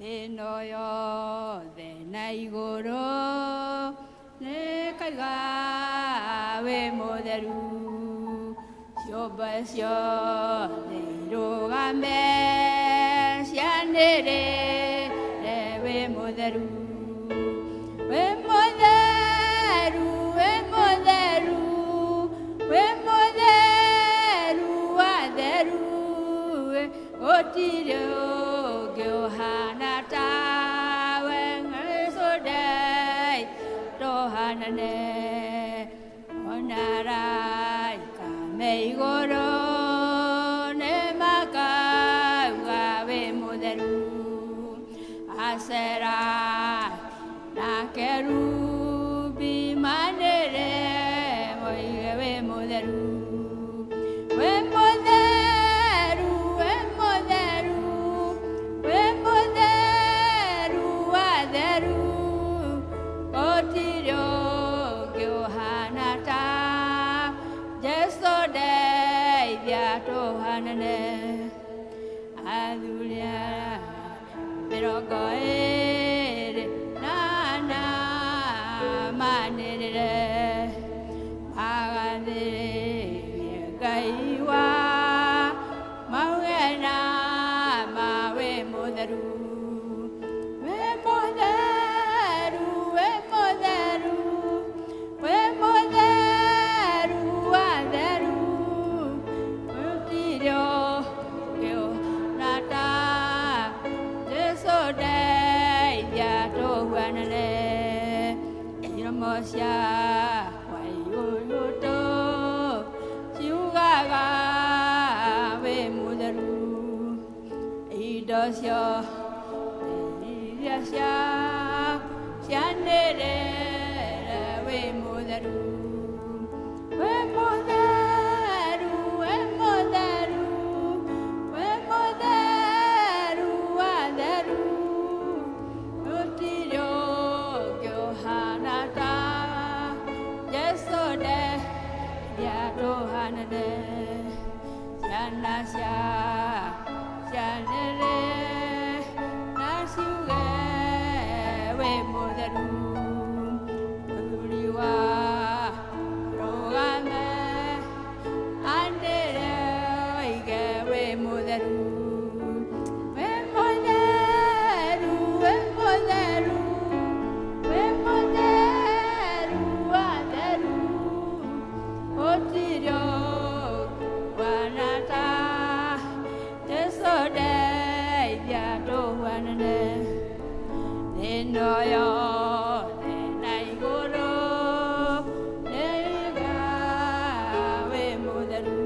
Ino yothe na igũrũ nĩkaiga wĩ mũtheru, ciũmbe ciothe irũgame cianĩrĩre wĩ mũtheru, wĩ mũtheru, wĩ mũtheru, wĩ mũtheru watheru, gũtirĩ ũngĩ ũhana tawe, Ngai tũhanane, ona araika me igũrũ nĩmakauga wĩ mũtheru, Acerathi na kerubi manĩrĩre moige wĩ mũtheru, wĩ mũtheru, wĩ mũtheru, wĩ mũtheru watheru, gũtirĩ ũngĩ ũhana tawe, Jesũ ndeithia tũhanane, athuri aya mĩrongo ĩrĩ na ana manĩrĩre magathĩrĩrie Ngai wa mauge na ma wĩ mũtheru, wĩ mũtheru, wĩ mũtheru, wĩ mũtheru watheru, gũtirĩ ũngĩ ũhana tawe, Jesũ ndeithia tũhanane, iromo ciakwa igũrũ ciugaga wĩ mũtheru, indo ciothe iria cianĩrĩre wĩ mũtheru, wĩ mũtheru, wĩ mũtheru, wĩ mũtheru watheru, gũtirĩ ũngĩ ũhana tawe, Jesũ ndeithia tũhanane, ciana cianĩrĩre na ciuge wĩ mũtheru, mũthuri wa rũgame anĩrĩre oige wĩ mũtheru, wĩ mũtheru, wĩ mũtheru, wĩ mũtheru watheru, gũtirĩ ũngĩ ũhana tawe, Jesũ ndeithia tũhanane, ĩno yothe na igũrũ nĩiga wĩ mũtheru,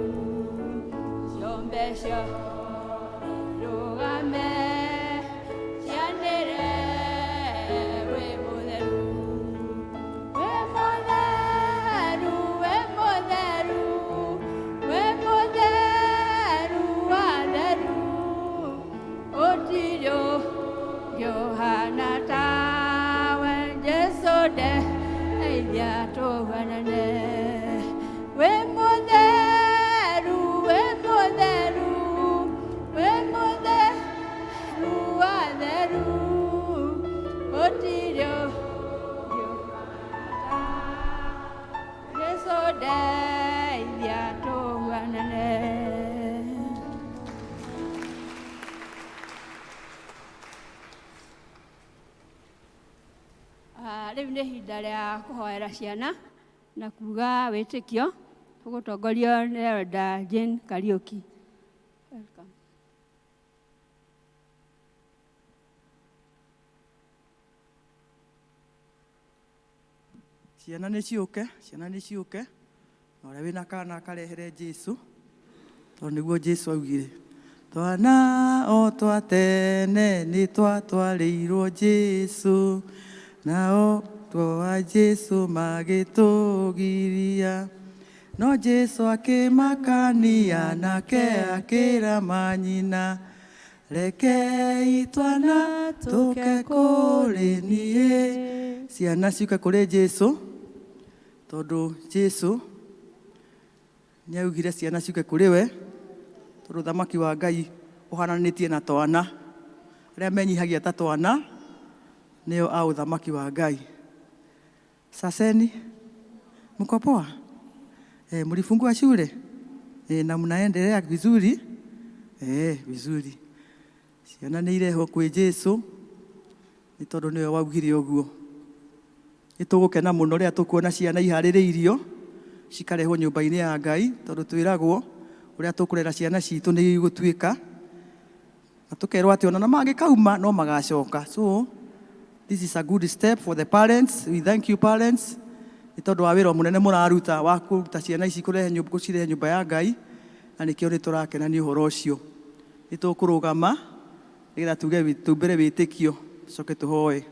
ciũmbe ciothe irũgame cianĩrĩre wĩ mũtheru, wĩ mũtheru, wĩ mũtheru, wĩ mũtheru watheru, gũtirĩ ũngĩ ũhana tawe, Jesũ ndeithia tũhanane, wĩ mũtheru, wĩ mũtheru, wĩ mũtheru watheru, gũtirĩ ũngĩ ũhana tawe, Jesũ ndeithia tũhanane. Rĩu nĩ ihinda rĩa kũhoera ciana na kuga wĩtĩkio. Tũgũtongorio nĩ Elder Jane Kariuki. Welcome. Ciana nĩ ciũke. Na ũrĩa wĩna kana akarehere Jesu. Tondũ nĩguo Jesu augire. Twana o twa tene nĩ twatwarĩirwo Jesu. Nao twa Jesu magĩtũgiria. No Jesu akĩmakania nake akĩra manyina. Rekei twana tũke kũrĩ niĩ. Ciana ciũke kũrĩ Jesu. Tondũ Jesu nĩ augire ciana ciũke kũrĩ we. Tondũ ũthamaki wa Ngai ũhananĩtie na twana. Arĩa menyihagia ta twana nĩo a ũthamaki wa Ngai. Saseni, mko poa? Mlifungua shule? Na mnaendelea vizuri? Vizuri. Ciana nĩ irehwo kwĩ Jesu nĩ tondũ nĩwe waugire ũguo. Nĩtũgũkena mũno rĩrĩa tũkuona ciana iharĩrĩirio cikarehwo nyũmba-inĩ ya Ngai, tondũ twĩragwo ũrĩa tũkũrera ciana citũ nĩ igũtuĩka. Na tũkerwo atĩ ona mangĩkauma no magacoka. So this is a good step for the parents. We thank you parents. Nĩ tondũ wa wĩra mũnene mũraruta wa kũruta ciana ici gũcirehe nyũmba ya Ngai. Na nĩkĩo nĩ tũrakena nĩ ũhoro ũcio. Nĩ tũkũrũgama nĩgetha tumbere wĩtĩkio. Coke tũhoe.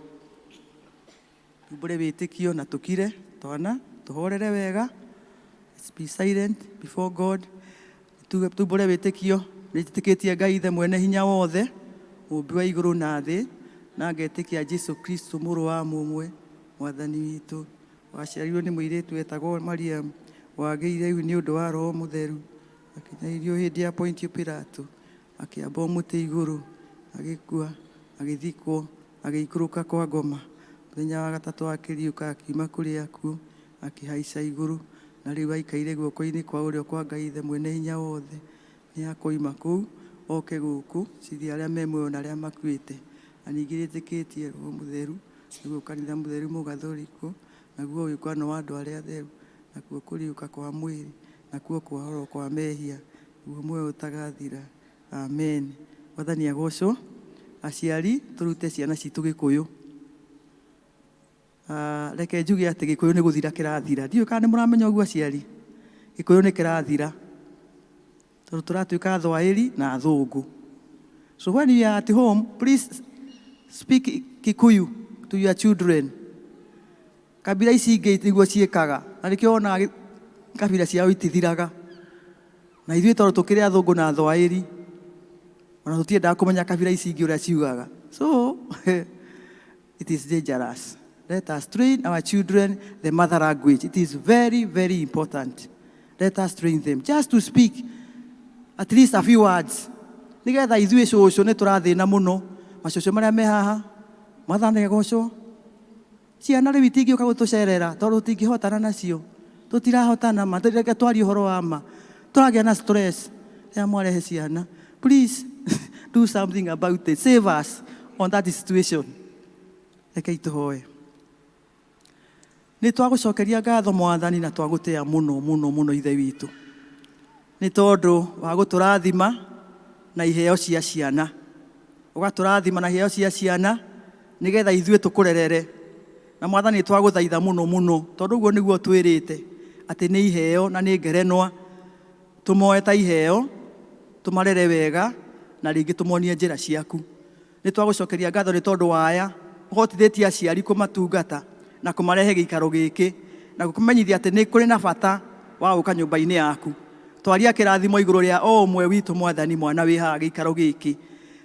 Tumbere wĩtĩkio na tũkire twana tũhorere wega. Let's be silent before God. Tumbere wĩtĩkio. Nĩtĩkĩtie Ngai Ithe mwene hinya wothe, mũmbi wa igũrũ na thĩ, na ngetĩkia Jesu Kristo mũrũ wa mũmwe mwathani witũ. Waciarirwo nĩ mũirĩtu wetagwo Mariam, wagĩire rĩu nĩ ũndũ wa Roho Mũtheru, akinyaĩrio hĩndĩ ya Pontio Pilato, akĩamba mũtĩ igũrũ, agĩkua, agĩthikwo, agĩikũrũka kwa ngoma. Mũthenya wa gatatũ akĩriũka akiuma kũrĩ akuũ, akĩhaica igũrũ, na rĩu aikaire guoko-inĩ kwa ũrĩo kwa Ngai Ithe mwene hinya wothe. Nĩ akoima kũu oke gũkũ cithi arĩa me muoyo na arĩa makuĩte. Na ningĩ nĩtĩkĩtie Roho Mũtheru, nĩguo kanitha mũtheru mũgathũrikũ, naguo ũikũano wa andũ arĩa atheru, nakuo kũriũka kwa mwĩrĩ, nakuo kwahorwo kwa mehia, naguo muoyo ũtagathira. Amen. Mwathani agocwo. Aciari tũrute ciana citũ Gĩkũyũ. Reke njuge atĩ Gĩkũyũ nĩ gũthira kĩrathira. Ndiũĩ kana nĩ mũramenya ũguo aciari. Gĩkũyũ nĩ kĩrathira. Tondũ tũratuĩka athwaĩri na athũngũ. So when you are at home, please speak Kikuyu to your children. Kabila ici ingĩ nĩguo ciĩkaga. Na nĩkĩo ona kabila ciao itithiraga. Na ithuĩ tondũ tũkĩrĩ athũngũ na athwaĩri, ona tũtiendaga kũmenya kabila ici ingĩ ũrĩa ciugaga. So it is dangerous. Let us train our children the mother language. It is very, very important. Let us train them just to speak at least a few words. Nĩgetha ithuĩ cũcũ nĩ tũrathĩna mũno. Macũcũ marĩa me haha, Mwathani agocwo. Ciana rĩu itingĩũka gũtũcerera tondũ tũtingĩhotana nacio. Tũtirahotana ma, reke twarie ũhoro wa ma. Tũragĩa na stress rĩrĩa mwarehe ciana. Please do something about it. Save us on that situation. Reke itũhoe. Nĩ twagũcokeria ngatho Mwathani na twagũtĩa mũno mũno mũno Ithe witũ. Nĩ tondũ wa gũtũrathima na iheo cia ciana. Ũgatũrathima na iheo cia ciana nĩgetha ithuĩ tũkũrerere. Na Mwathani twagũthaitha mũno mũno tondũ ũguo nĩguo twĩrĩte atĩ nĩ iheo na nĩ ngerenwa. Tũmoe ta iheo, tũmarere wega na rĩngĩ tũmonie njĩra ciaku. Nĩ twagũcokeria ngatho nĩ tondũ waya ũhotithĩtie aciari kũmatungata na kũmarehe gĩikaro gĩkĩ na kũmenyithia atĩ nĩ kũrĩ na bata wa gũka nyũmba-inĩ yaku. Twaria kĩrathimo igũrũ rĩa o ũmwe witũ Mwathani mwana wĩ haha gĩikaro gĩkĩ.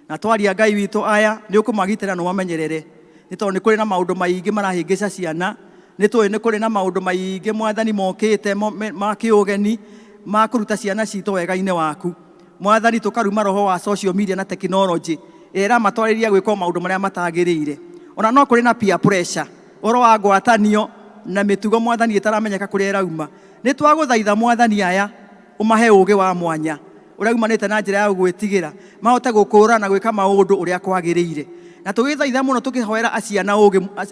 Na twaria Ngai witũ aya nĩ ũkũmagitĩra na ũmamenyerere. Nĩ tondũ nĩ kũrĩ na maũndũ maingĩ marahĩngĩca ciana. Nĩ tũĩ nĩ kũrĩ na maũndũ maingĩ Mwathani mokĩte ma kĩũgeni ma kũruta ciana citũ wega-inĩ waku. Mwathani tũkaruma roho wa social media na technology ĩrĩa matwarĩria gwĩka maũndũ marĩa matagĩrĩire. Ona no kũrĩ na peer pressure, ũhoro wa ngwatanio na mĩtugo Mwathani ĩtaramenyeka kũrĩa ĩrauma. Nĩ twagũthaitha Mwathani aya ũmahe ũũgĩ wa mwanya ũrĩa umanĩte na njĩra ya gwĩtigĩra, mahote gũkũũrana gwĩka maũndũ ũrĩa kwagĩrĩire. na tũgĩthaitha mũno tũkĩhoera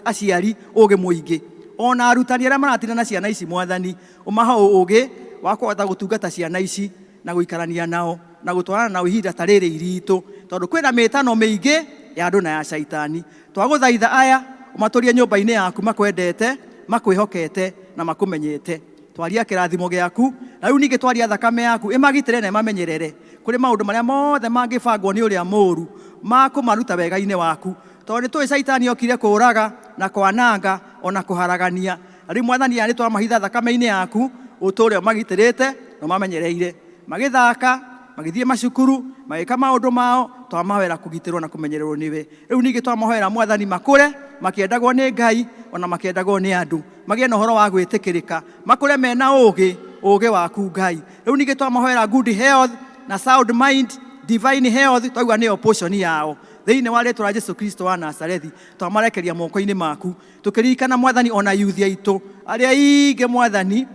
aciari ũũgĩ mũingĩ, ona arutani arĩa maratinda na ciana ici Mwathani, ũmahe ũũgĩ wa kũhota gũtungata ciana ici na gũikarania nao na gũtwarana nao ihinda ta rĩrĩ iritũ, tondũ kwĩna mĩtano mĩingĩ ya andũ na ya caitani. Twagũthaitha aya ũmatũrie nyũmba-inĩ yaku makwendete, makwĩhokete na makũmenyete. Twaria kĩrathimo gĩaku, na rĩu ningĩ twaria thakame yaku ĩmagitĩre na ĩmamenyerere kũrĩ maũndũ marĩa mothe mangĩbangwo nĩ ũrĩa mũũru makũmaruta wega-inĩ waku, tondũ nĩ tũĩ caitani okire kũũraga na kwananga ona kũharagania. Rĩu Mwathani nĩ twamahitha thakame-inĩ yaku, ũtũũre ũmagitĩrĩte na ũmamenyereire, magĩthaka, magĩthiĩ macukuru, magĩka maũndũ mao, twamahoera kũgitĩrwo na kũmenyererwo nĩwe. Rĩu ningĩ twamahoera Mwathani makũre makĩendagwo nĩ Ngai ona makĩendagwo nĩ andũ, magĩe na ũhoro wa gwĩtĩkĩrĩka, makũre mena ũũgĩ waku Ngai. Rĩu ningĩ twamahoera good health na sound mind, divine health, twauga nĩyo portion yao thĩinĩ wa rĩĩtwa rĩa Jesũ Kristo wa Nazarethi. Twamarekeria moko-inĩ maku, tũkĩririkana Mwathani ona youth aitũ arĩa aingĩ Mwathani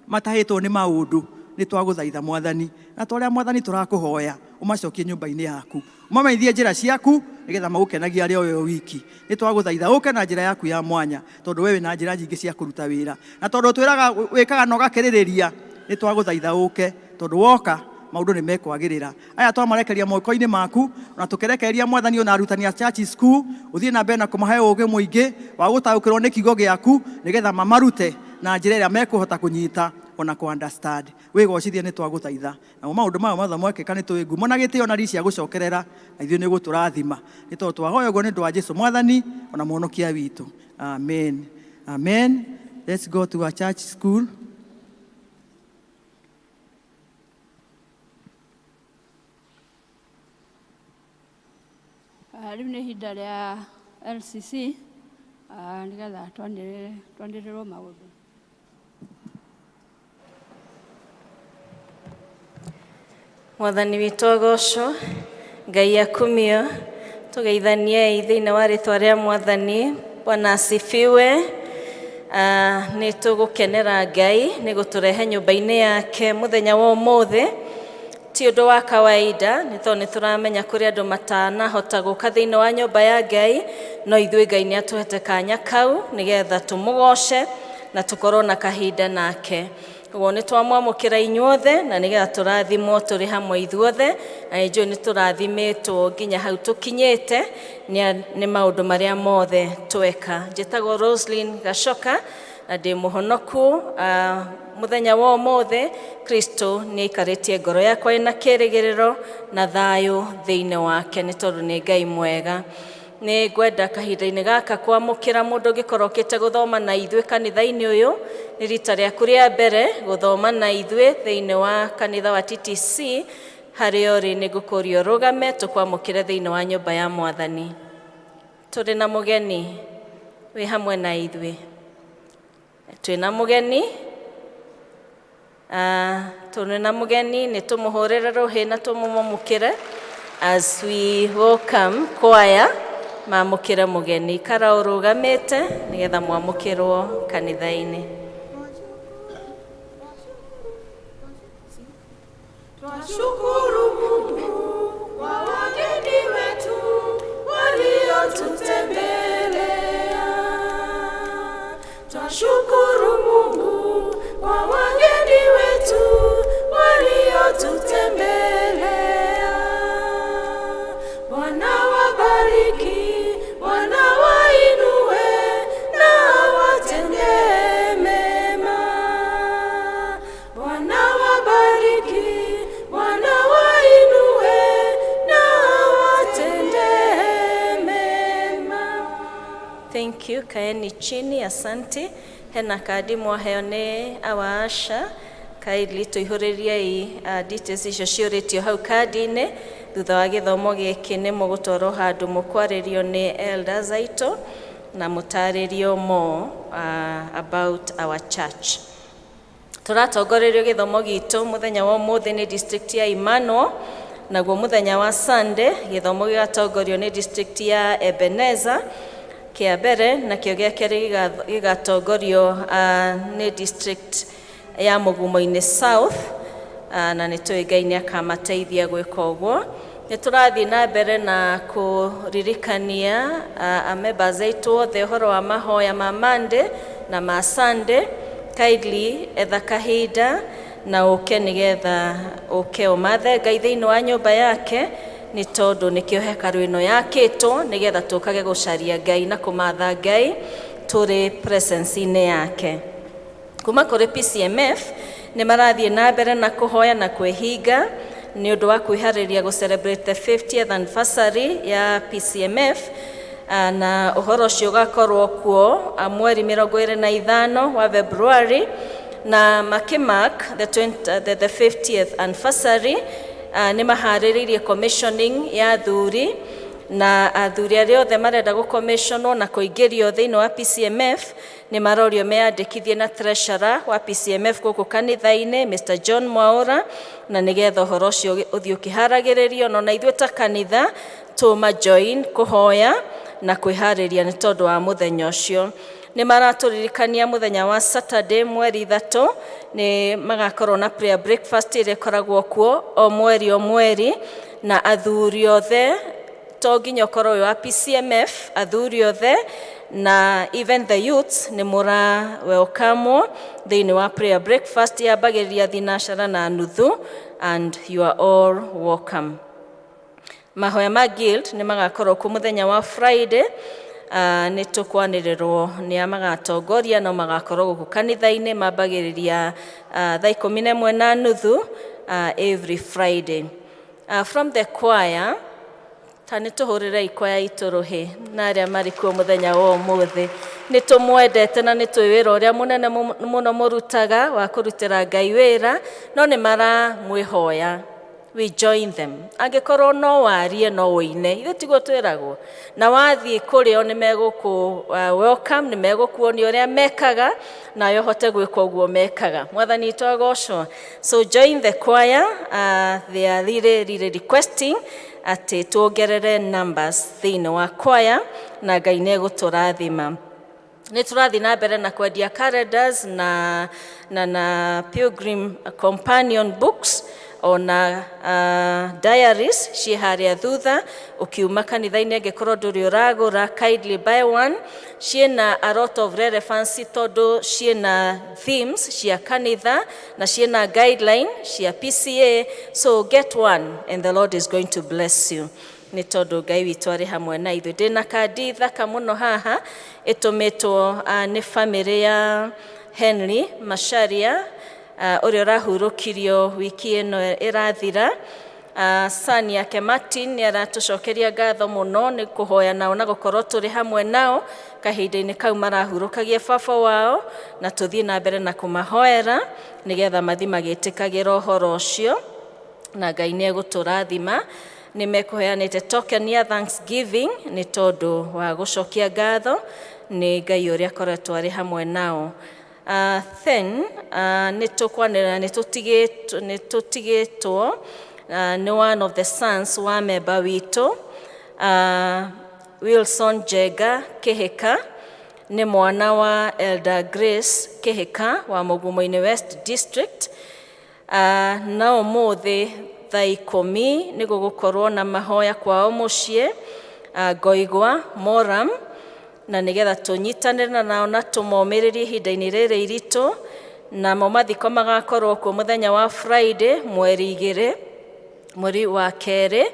matahĩtwo nĩ maũndũ. Nĩ twagũthaitha Mwathani, na tũrĩa Mwathani tũrakũhoya ũmacokie nyũmba-inĩ yaku, ũmamenyithie njĩra ciaku nĩgetha magũkenagia arĩ o wiki. Nĩ twagũthaitha ũke na njĩra yaku ya mwanya, tondũ wewe na njĩra nyingĩ cia kũruta wĩra, na tondũ twĩraga wĩkaga na ũgakĩrĩrĩria. Nĩ twagũthaitha ũke, tondũ woka maũndũ nĩ mekwagĩrĩra. Aya twamarekeria moko-inĩ maku, na tũkĩrekereria Mwathani ona arutani a church school, ũthiĩ na mbere na kũmahe ũũgĩ mũingĩ wa gũtaũkĩrwo nĩ kiugo gĩaku nĩgetha mamarute na njĩra ĩrĩa mekũhota kũnyita ona ku understand. Wĩgocithie nĩ twagũthaitha, na maũndũ maya mothe mwekĩka nĩ tũĩ ngumo na gĩtĩo na riri cia gũcokerera, na ithuĩ nĩ gũtũrathima. Nĩ tondũ twahoya ũguo nĩ ũndũ wa Jesũ Mwathani ona Mũhonokia witũ. Amen. Amen. Let's go to our church school. Rĩu nĩ ihinda rĩa LCC, nĩgetha twanĩrĩrwo maũndũ. Mwathani witũ agocwo, Ngai akumio, tũgeithaniei thĩinĩ wa rĩĩtwa rĩa Mwathani. Bwana asifiwe. Nĩ tũgũkenera Ngai nĩ gũtũrehe nyũmba-inĩ yake mũthenya wa ũmũthĩ. Ti ũndũ wa kawaida, nĩ tondũ nĩ tũramenya kũrĩ andũ matanahota gũka thĩinĩ wa nyũmba ya Ngai, no ithuĩ Ngai nĩ atũhete kanya kau nĩgetha tũmũgoce na tũkorwo na kahinda nake. Ũguo nĩ twamwamũkĩra inyuothe na nĩgetha tũrathimwo tũrĩ hamwe ithuothe, na nĩ njũĩ nĩ tũrathimĩtwo nginya hau tũkinyĩte nĩ maũndũ marĩa mothe tweka. Njĩtagwo Roslyn Gacoka na ndĩ mũhonoku. Mũthenya wa ũmũthĩ Kristo nĩ aikarĩtie ngoro yakwa ĩna kĩĩrĩgĩrĩro na thayũ thĩinĩ wake, nĩ tondũ nĩ Ngai mwega. Nĩ ngwenda kahinda-inĩ gaka kwamũkĩra mũndũ ũngĩkorwo ũkĩte gũthoma na ithuĩ kanitha-inĩ ũyũ. Nĩ rita rĩaku rĩa mbere gũthoma na ithuĩ thĩinĩ wa kanitha wa TTC. Harĩa ũrĩ nĩ ngũkũria ũrũgame tũkwamũkĩre thĩinĩ wa nyũmba ya Mwathani. Tũrĩ na mũgeni wĩ hamwe na ithuĩ. Twĩna mũgeni, tũrĩ na mũgeni, nĩ tũmũhũrĩre rũhĩ na tũmũmũkĩre as we welcome choir mamũkĩre mũgeni. Ikara ũrũgamĩte nĩgetha mwamũkĩrwo kanitha-inĩ. Twashukuru Mungu kwa wageni wetu waliotutembelea. Twashukuru Mungu kwa wageni wetu waliotutembelea. Bwana wabariki, Bwana wainue na watendee mema. Bwana wabariki, Bwana wainue na watendee mema. Thank you. Kaeni chini, asante. Hena kadi mwaheo nĩ awaasha. Kaili tũihũrĩriei details icio ciũrĩtio hau kadi-inĩ. Thutha wa gĩthomo gĩkĩ nĩ mũgũtwarwo handũ mũkwarĩrio nĩ elders aitũ na mũtarĩrio more about our church. Tũratongorerio gĩthomo gitũ mũthenya wa ũmũthĩ nĩ district ya Emmanuel, naguo mũthenya wa Sunday gĩthomo gĩgatongorio nĩ district ya Ebenezer. Kĩa mbere na kĩo gĩa kerĩ gĩgatongorio nĩ district ya Mũgumo-inĩ South, na nĩ tũĩ Ngai nĩ akamateithia gwĩka ũguo. Niturathi na mbere na kuririkania members aitu othe uhoro wa mahoya ma Monday na ma Sunday. Kindly etha kahinda na uke nigetha uke umathe Ngai thiini wa nyumba yake, ni tondu nikio hekaru ino yakitwo nigetha tukage gucaria Ngai na kumatha Ngai turi presence ine yake. Kuma kuri PCMF ni marathie na mbere na kuhoya na kwehinga ni undu wa kwihariria gu celebrate the 50th anniversary ya PCMF, na uhoro ucio ugakorwo kuo mweri 25 wa February, na makimark the 50th anniversary. Ni mahariririe commissioning ya athuri, na athuri aria othe marenda gu commissionwo na kuingirio thiini wa PCMF ni marorio meandikithie na treasurer wa PCMF guku kanitha-ini Mr. John Mwaura, na nigetha uhoro ucio uthii ukiharagiririo na ithue ta kanitha tuma join kuhoya na kwihariria ni tondu wa muthenya ucio. Ni maraturirikania muthenya wa Saturday mweri 3 ni magakorwo na prayer breakfast ire koragwo kuo o mweri, na athuri othe to nginya korwo wa PCMF, athuri othe na even the youths ni mura welcome thiini wa prayer breakfast yambagiriria thinashara na nuthu, and you are all welcome. Mahoya ma guild ni magakorwo ku muthenya wa Friday. Ni tukwanirirwo ni amagatongoria no magakorwo guku kanitha-ini mambagiriria thaa 11:30 every Friday. From the choir, tani tuhurire ikwaya ituruhi na aria mari kuo muthenya wa umuthi, ni tumwendete na ni twiwira uria munene muno murutaga wa kurutira Ngai wira, no ni mara mwihoya we join them. Angikorwo no warie no uine ithe tigo twiragwo, na wathie kurio ni meguku welcome, ni megukuonia uria mekaga na yo hote gwika uguo mekaga. Mwathani twagocwo. So join the choir. They are really requesting ati tuongerere numbers thiini wa choir na Ngai ne guturathima. Ni turathi na mbere na kwendia calendars na pilgrim companion books ona diaries ci haria thutha ukiuma kanitha-ini angikorwo nduri uragura, kindly buy one. Ciena a lot of relevance tondu ciena themes cia kanitha na ciena guideline cia P.C.E.A, so get one and the Lord is going to bless you. Ni tondu Ngai witu ari hamwe na ithu. Ndina kandi thaka muno haha itumitwo ni family ya Henry Masharia uria urahurukirio wiki ino irathira. Son yake Martin ni aratucokeria ngatho muno ni kuhoya nao na gukorwo turi hamwe nao kahinda-ini kau marahurukagia baba wao, na tuthie na mbere na kumahoera nigetha mathi magitikagira uhoro ucio na Ngai ni eguturathima. Ni mekuheanite token ya Thanksgiving ni tondu wa gucokia ngatho ni Ngai uria akoretwo ari hamwe nao. Then nitukwanira nitutigitwo ni one of the sons wa member witu Wilson Jega Kihika, ni mwana wa Elder Grace Kihika wa Mugumo-ini West District. Na umuthi thaa 10 ni gugukorwo na mahoya kwao mucii Ngoigwa Moram, na nigetha tunyitanire nao na tumomiririe ihinda-ini riri iritu. Na mathiko magakorwo ku muthenya wa Friday mweri 2 mweri wa keri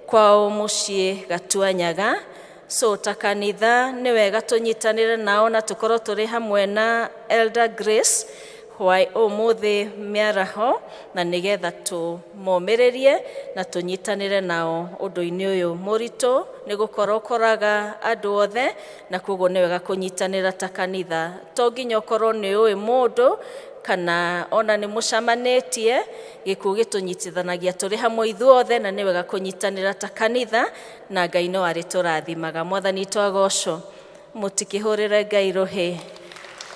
kwao mucii Gatuanyaga. So ta kanitha ni wega tunyitanire nao na tukorwo turi hamwe na Elder Grace hwai umuthi miaraho, na nigetha tumomiririe na tunyitanire nao undu-ini uyu muritu ni gukorwo koraga andu othe, na koguo ni wega kunyitanira ta kanitha. To nginya ukorwo ni uwi mundu kana ona ni mucamanitie, gikuo gitunyitithanagia turi hamwe ithuothe, na ni wega kunyitanira ta kanitha na Ngai no ari turathimaga. Mwathani twagocwo. Mutikihurire Ngai ruhi.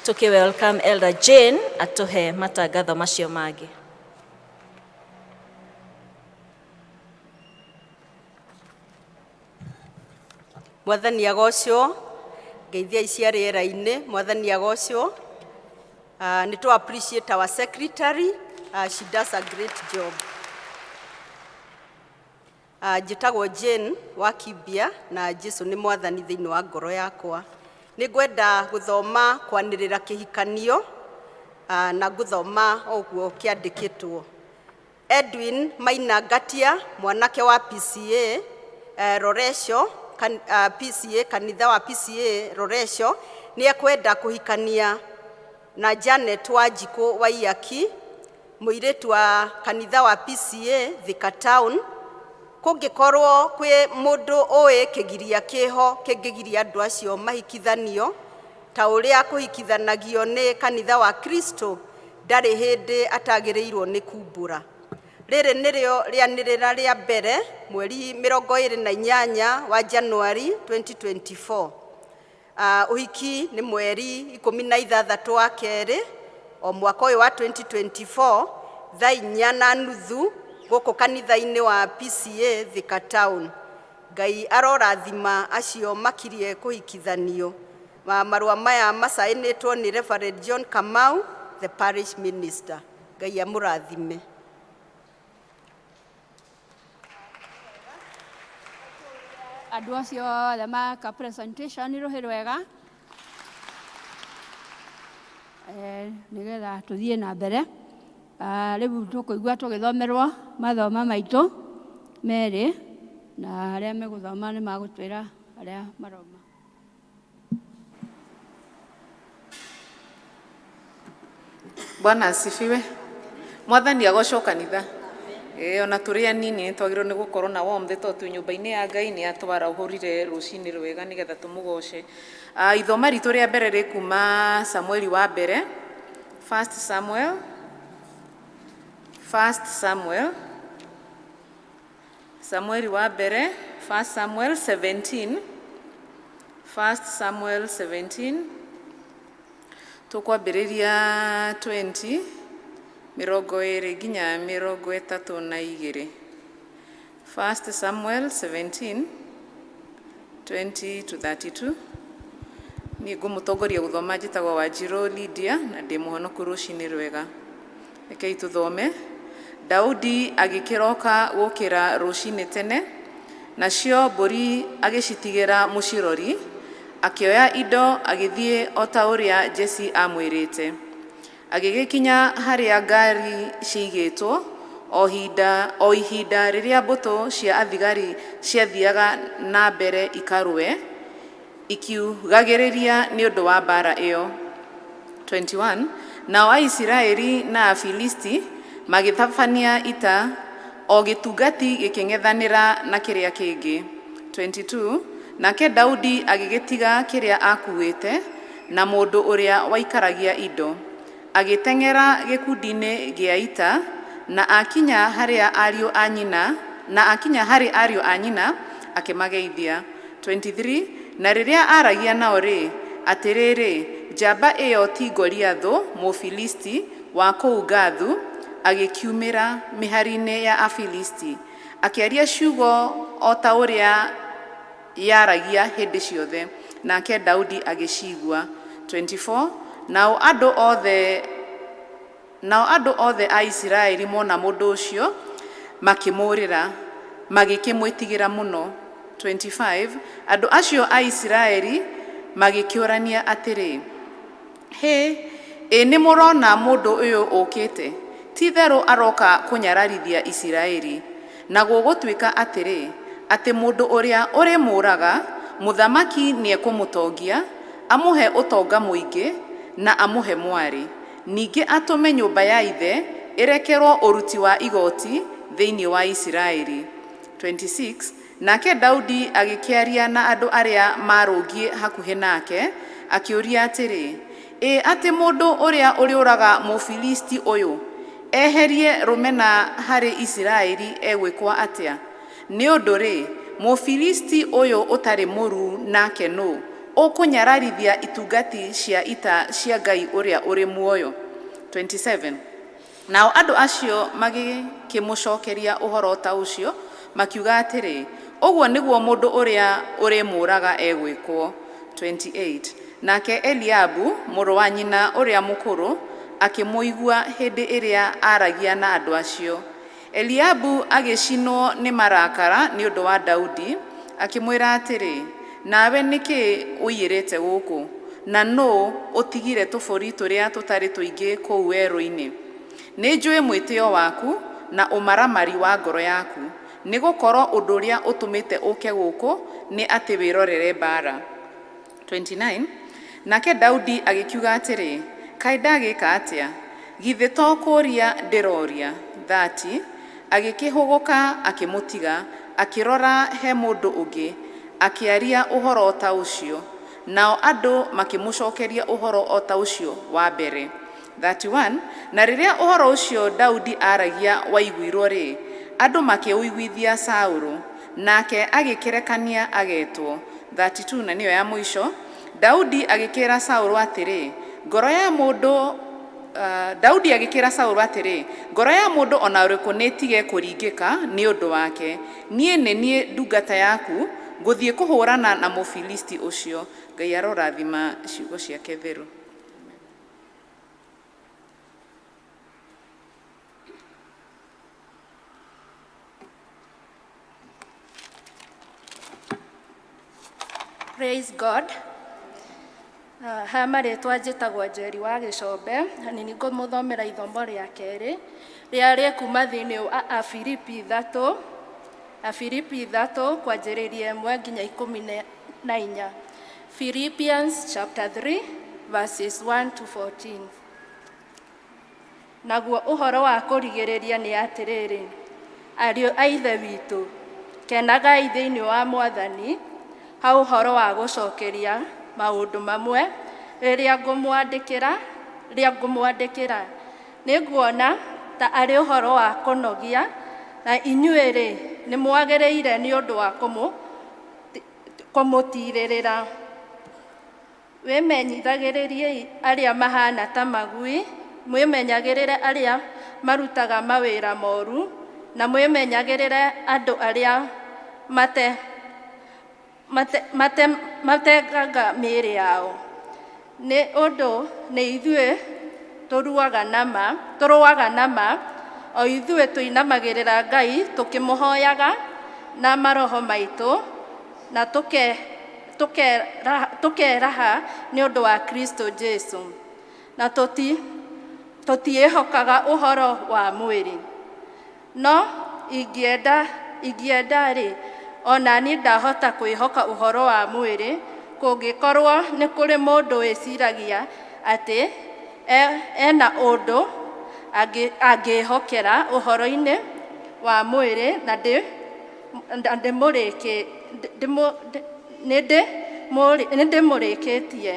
Tuki welcome Elder Jane atuhe matangatho macio mangi. Mwathani agocwo. Ngeithia icia riera-ini. Mwathani agocwo. Ni to appreciate our secretary. She does a great job. Njĩtagwo Jane wa Kibia na Jesu nĩ mwathani thĩinĩ wa ngoro yakwa. Nĩ ngwenda gũthoma kwanĩrĩra kĩhikanio na ngũthoma ũguo kĩandĩkĩtwo. Edwin Maina Ngatia, mwanake wa P.C.E.A Roresho, P.C.E.A kanitha wa P.C.E.A Roresho, nĩ ekwenda kũhikania na Janet Wanjikũ wa Iyaki, mũirĩtu wa kanitha wa P.C.E.A Thika Town. Kũngĩkorwo kwĩ mũndũ ũĩ kĩgiria kĩho kĩngĩgiria andũ acio mahikithanio ta ũrĩa kũhikithanagio nĩ kanitha wa Kristo, ndarĩ hĩndĩ atagĩrĩirwo nĩ kumbũra. Rĩrĩ nĩrĩo rĩanĩrĩra rĩa mbere mweri 28 wa Januari 2024. Ũhiki nĩ mweri 16 wa kerĩ o mwaka ũyũ wa 2024 thaa 4:30 gũkũ kanitha-inĩ wa P.C.E.A Thika Town. Ngai arorathima acio makirie kũhikithanio. Marũa maya macainĩtwo nĩ Reverend John Kamau, the parish minister. Ngai amũrathime. Andũ acio othe maka presentation rũhĩ rwega nĩgetha tũthiĩ na mbere. Rĩu tũkũigua tũgĩthomerwo mathoma maitũ merĩ na arĩa megũthoma nĩ magũtwĩra arĩa maroma. Bwana asifiwe. Mwathani agocwo kanitha. Ona tũrĩ anini twagĩrĩirwo nĩ gũkorwo na warmth tondũ twĩ nyũmba-inĩ ya Ngai nĩ atwarahũrire rũcinĩ rwega nĩgetha tũmũgoce. Ithoma ritũ rĩa mbere rĩkuma Samueli wa mbere, 1 Samuel Samueli wa mbere, 1 Samuel 17, 1 Samuel 17, tukwambĩrĩria 20 20 nginya 32. 1 Samuel 17 20 to 32. Niĩ ngũmũtongoria gũthoma njĩtagwo Wanjirũ Lydia na ndĩ mũhonoku rũcinĩ rwega. Rekei tũthome. Daudi agĩkĩroka gũkĩra rũcinĩ tene, nacio mbũri agĩcitigĩra mũcirori, akĩoya indo agĩthiĩ o ta ũrĩa Jesse amwĩrĩte. Agĩgĩkinya harĩa ngari ciigĩtwo o ihinda rĩrĩa mbũtũ cia athigari ciathiaga na mbere ikarũe, ikiugagĩrĩria nĩ ũndũ wa mbara ĩyo. 21. Nao Aisiraeli na Afilisti magĩtabania ita, o gĩtungati gĩkĩng'ethanĩra na kĩrĩa kĩngĩ. 22. Nake Daudi agĩgĩtiga kĩrĩa akuĩte na mũndũ ũrĩa waikaragia indo, agĩteng'era gĩkundi-inĩ gĩa ita, na akinya harĩ ariũ a nyina akĩmageithia. 23. Na rĩrĩa aragia nao atĩrĩrĩ, njamba ĩyo ti Goliathũ Mũfilisti wa kũu Gathu, agĩkiumĩra mĩhari-inĩ ya Afilisti, akĩaria ciugo o ta ũrĩa yaragia hĩndĩ ciothe, nake Daudi agĩcigua. 24. Nao andũ othe a Isiraeli mona mũndũ ũcio makĩmũrĩra, magĩkĩmwĩtigĩra mũno. 25. Andũ acio a Isiraeli magĩkĩũrania atĩrĩ, ĩ nĩ mũrona mũndũ ũyũ ũkĩte, ti-itherũ aroka kũnyararithia Isiraeli, na gũgũtuĩka atĩ mũndũ ũrĩa ũrĩmũraga mũthamaki nĩekũmũtongia, amũhe ũtonga mũingĩ na amũhe mwarĩ, ningĩ atũme nyũmba ya ithe ĩrekerwo ũruti wa igoti thĩinĩ wa Isiraeli. 26. Nake Daudi agĩkĩaria na andũ arĩa marũngiĩ hakuhĩ nake, akĩũria atĩrĩ, atĩ mũndũ ũrĩa ũrĩũraga Mũfilisti ũyũ eherie rũmena harĩ Isiraeli egwĩkwa atĩa? Nĩ ũndũ Mũfilisti ũyũ ũtarĩ mũru nake nũ ũkũnyararithia itungati cia ita cia Ngai ũrĩa ũrĩ muoyo? 27. Nao andũ acio magĩkĩmũcokeria ũhoro ta ũcio, makiuga atĩrĩ, ũguo nĩguo mũndũ ũrĩa ũrĩmũraga egwĩkwo. 28. Nake Eliabu mũrũ wa nyina ũrĩa mũkũrũ akĩmũigua hĩndĩ ĩrĩa aragia na andũ acio. Eliabu agĩcinwo nĩ marakara nĩ ũndũ wa Daudi, akĩmwĩra atĩrĩ, nawe nĩkĩ ũiyĩrĩte gũkũ, na no ũtigire tũbũri tũrĩa tũtarĩ tũingĩ kũu werũ-inĩ. Nĩ njũĩ mwĩtĩo waku na ũmaramari wa ngoro yaku, nĩ gũkorwo ũndũ ũrĩa ũtũmĩte ũke gũkũ nĩ atĩ wĩrorere mbara. 29. Nake Daudi agĩkiuga atĩrĩ, kaĩ ndagĩka atĩa? Githĩ to kũũria ndĩroria. 30. Agĩkĩhũgũka akĩmũtiga, akĩrora he mũndũ ũngĩ, akĩaria ũhoro ta ũcio. Nao andũ makĩmũcokeria ũhoro o ta ũcio wa mbere. 31. Na rĩrĩa ũhoro ũcio Daudi aragia waiguirwo rĩ, andũ makĩũiguithia Saũlũ, nake agĩkĩrekania agetwo. 32 na nĩyo ya mũico. Daudi agĩkĩra Saũlũ atĩrĩ, ngoro ya mũndũ ngoro ya mũndũ ona ũrĩkũ nĩtige kũringĩka nĩ ũndũ wake. Niĩ nĩ niĩ ndungata yaku ngũthiĩ kũhũrana na Mũfilisti ũcio. Ngai arorathima ciugo ciake theru. Praise God. Ha marĩtwa njĩtagwo Njeri wa Gĩcombe, na nĩ ngũmũthomera ithomo rĩa kerĩ rĩrĩa rĩkuma thĩinĩ wa Afilipi 3, Afilipi 3 kwanjĩrĩria 1 nginya 14. Philippians chapter 3 verses 1 to 14. Naguo ũhoro wa kũrigĩrĩria nĩ atĩrĩrĩ, ariũ a Ithe witũ, kenagai thĩinĩ wa Mwathani. Ha ũhoro wa gũcokeria maũndũ mamwe rĩrĩa ngũmwandĩkĩra nĩnguona ta arĩ ũhoro wa kũnogia, na inyuĩ-rĩ nĩ mwagĩrĩire nĩ ũndũ wa kũmũtirĩrĩra. Wĩmenyithagĩrĩriei arĩa mahana ta magui, mwĩmenyagĩrĩre arĩa marutaga mawĩra moru, na mwĩmenyagĩrĩre andũ arĩa mategaga mĩĩrĩ yao. Nĩ ũndũ nĩ ithuĩ tũrũaga na ma, o ithuĩ tũinamagĩrĩra Ngai tũkĩmũhoyaga na maroho maitũ, na tũkeraha nĩ ũndũ wa Kristo Jesu, na tũtiĩhokaga ũhoro wa mwĩrĩ. No ingĩenda-rĩ, ona niĩ ndahota kwĩhoka ũhoro wa mwĩrĩ, kũngĩkorwo nĩ kũrĩ mũndũ wĩciragia atĩ ena ũndũ angĩhokera ũhoro-inĩ wa mwĩrĩ, na nĩndĩmũrĩkĩtie.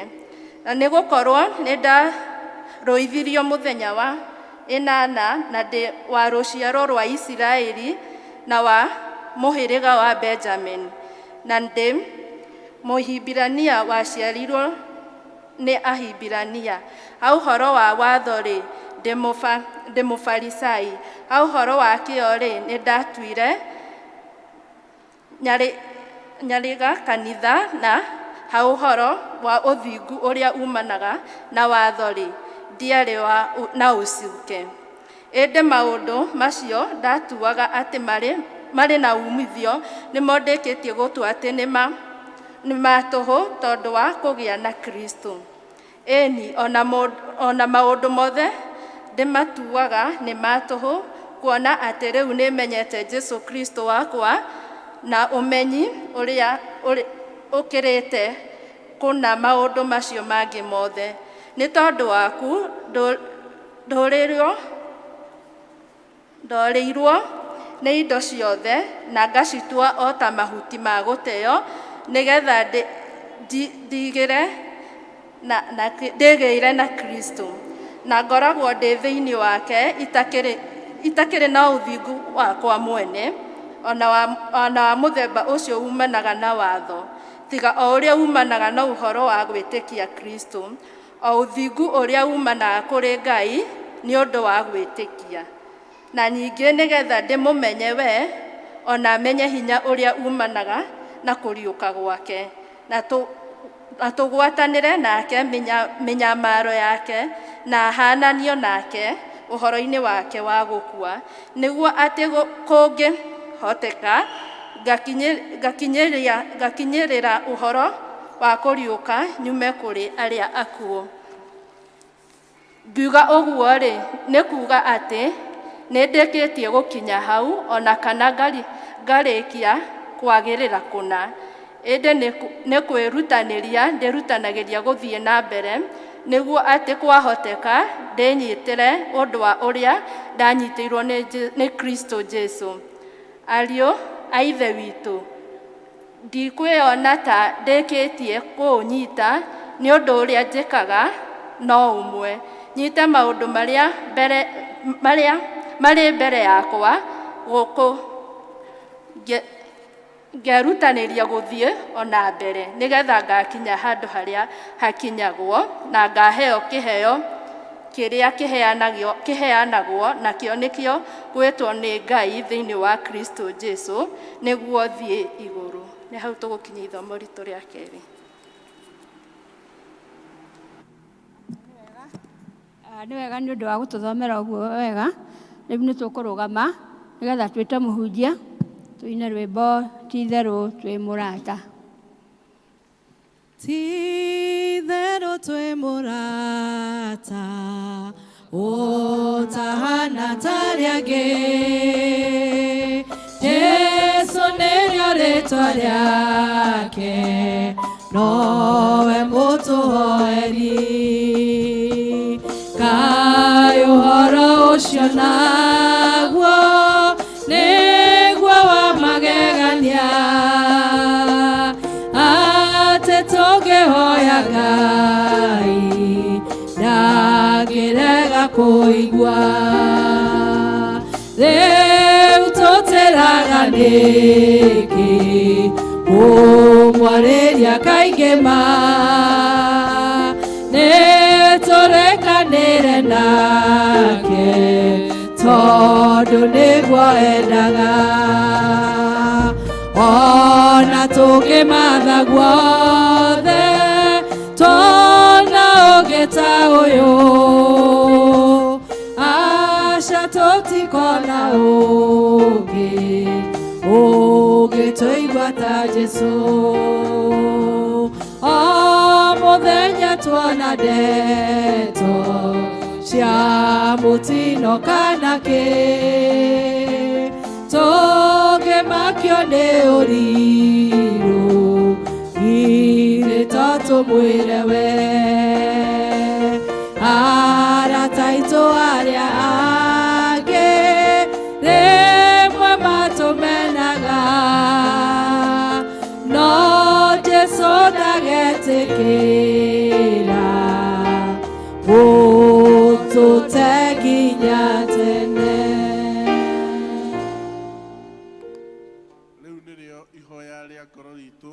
Na nĩ gũkorwo nĩ ndarũithirio mũthenya wa 8 na ndĩ wa rũciaro rwa Isiraeli na wa mũhĩrĩga wa Benjamin, na ndĩ Mũhibirania waciarirwo nĩ Ahibirania. Ha ũhoro wa watho-rĩ, ndĩ Mũfarisai. Ha ũhoro wa kĩo-rĩ, nĩ ndatuire nyarĩga kanitha, na ha ũhoro wa ũthingu ũrĩa umanaga na watho-rĩ, ndiarĩ na ũcuuke. Ĩndĩ maũndũ macio ndatuaga atĩ marĩ na umithio, nĩmo ndĩkĩtie gũtua atĩ nĩ matũhũ tondũ wa kũgĩa na Kristo. Ĩni ona maũndũ mothe ndĩmatuaga nĩ matũhũ, kuona atĩ rĩu nĩmenyete Jesu Kristo wakwa, na ũmenyi ũrĩa ũkĩrĩte kũna maũndũ macio mangĩ mothe. Nĩ tondũ waku ndorĩirwo nĩ indo ciothe, na ngacitua o ta mahuti ma gũteo, nĩgetha ndĩgĩire na Kristo, na ngoragwo ndĩ thĩinĩ wake itakĩrĩ na ũthingu wakwa mwene, ona wa mũthemba ũcio umanaga na watho, tiga o ũrĩa umanaga na ũhoro wa gwĩtĩkia Kristo, o ũthingu ũrĩa umanaga kũrĩ Ngai nĩ ũndũ wa gwĩtĩkia. Na ningĩ nĩgetha ndĩmũmenye we, ona menye hinya ũrĩa umanaga na kũriũka gwake, na tũgwatanĩre nake mĩnyamaro yake, na hananio nake ũhoro-inĩ wake wa gũkua, nĩguo atĩ kũngĩhoteka ngakinyĩrĩra ũhoro wa kũriũka nyume kũrĩ arĩa akuũ. Ngiuga ũguo-rĩ, nĩ kuuga atĩ nĩ ndĩkĩtie gũkinya hau, ona kana ngarĩkia kwagĩrĩra kũna. Ĩndĩ nĩ kwĩrutanĩria ndĩrutanagĩria gũthiĩ na mbere, nĩguo atĩ kwahoteka ndĩnyitĩre ũndũ wa ũrĩa ndanyitĩirwo nĩ Kristo Jesu. Ariũ a Ithe witũ, ndikwĩona ta ndĩkĩtie kũũnyita nĩ ũndũ ũrĩa njĩkaga no ũmwe. Nyite maũndũ marĩ mbere yakwa ngerutanĩria gũthiĩ ona mbere, nĩgetha ngakinya handũ harĩa hakinyagwo na ngaheo kĩheo kĩrĩa kĩheanagwo nakĩo nĩkĩo gwĩtwo nĩ Ngai thĩinĩ wa Kristo Jesu, nĩguo thiĩ igũrũ. Nĩ hau tũgũkinya ithomo ritũ rĩa kerĩ. Nĩ wega nĩ ũndũ wa gũtũthomera ũguo wega. Rĩu nĩ tũkũrũgama nĩgetha twĩte mũhunjia tũine rwĩmbo ti itherũ twĩ mũrata. Ti itherũ twĩ mũrata, ũtahana tarĩ angĩ. Jesu nĩrĩo rĩĩtwa rĩake, nowe mũtũhoeri. Kaĩ ũhoro ũcio naguo nĩguo wa magegania, atĩ tũngĩhoya Ngai ndangĩrega kũigua. Rĩu tũtĩraga nĩkĩ kũmwarĩria kaingĩ ma, nĩtũrekanĩre nake tondũ nĩguo endaga. Ona tũngĩmatha guothe tona ũngĩ ta ũyũ, aca tũtikona ũngĩ tũigua ta Jesu. O mũthenya tuona ndeto cia mũtino kana kĩ, tũngĩmakio nĩ ũrirũ irĩto tũmwĩre we. Arata aitũ arĩa angĩ rĩmwe matũmenaga, no Jesu ndagetĩkĩra gũtũte nginya tene. Rĩu nĩrĩo ihoya rĩa ngoro ritũ,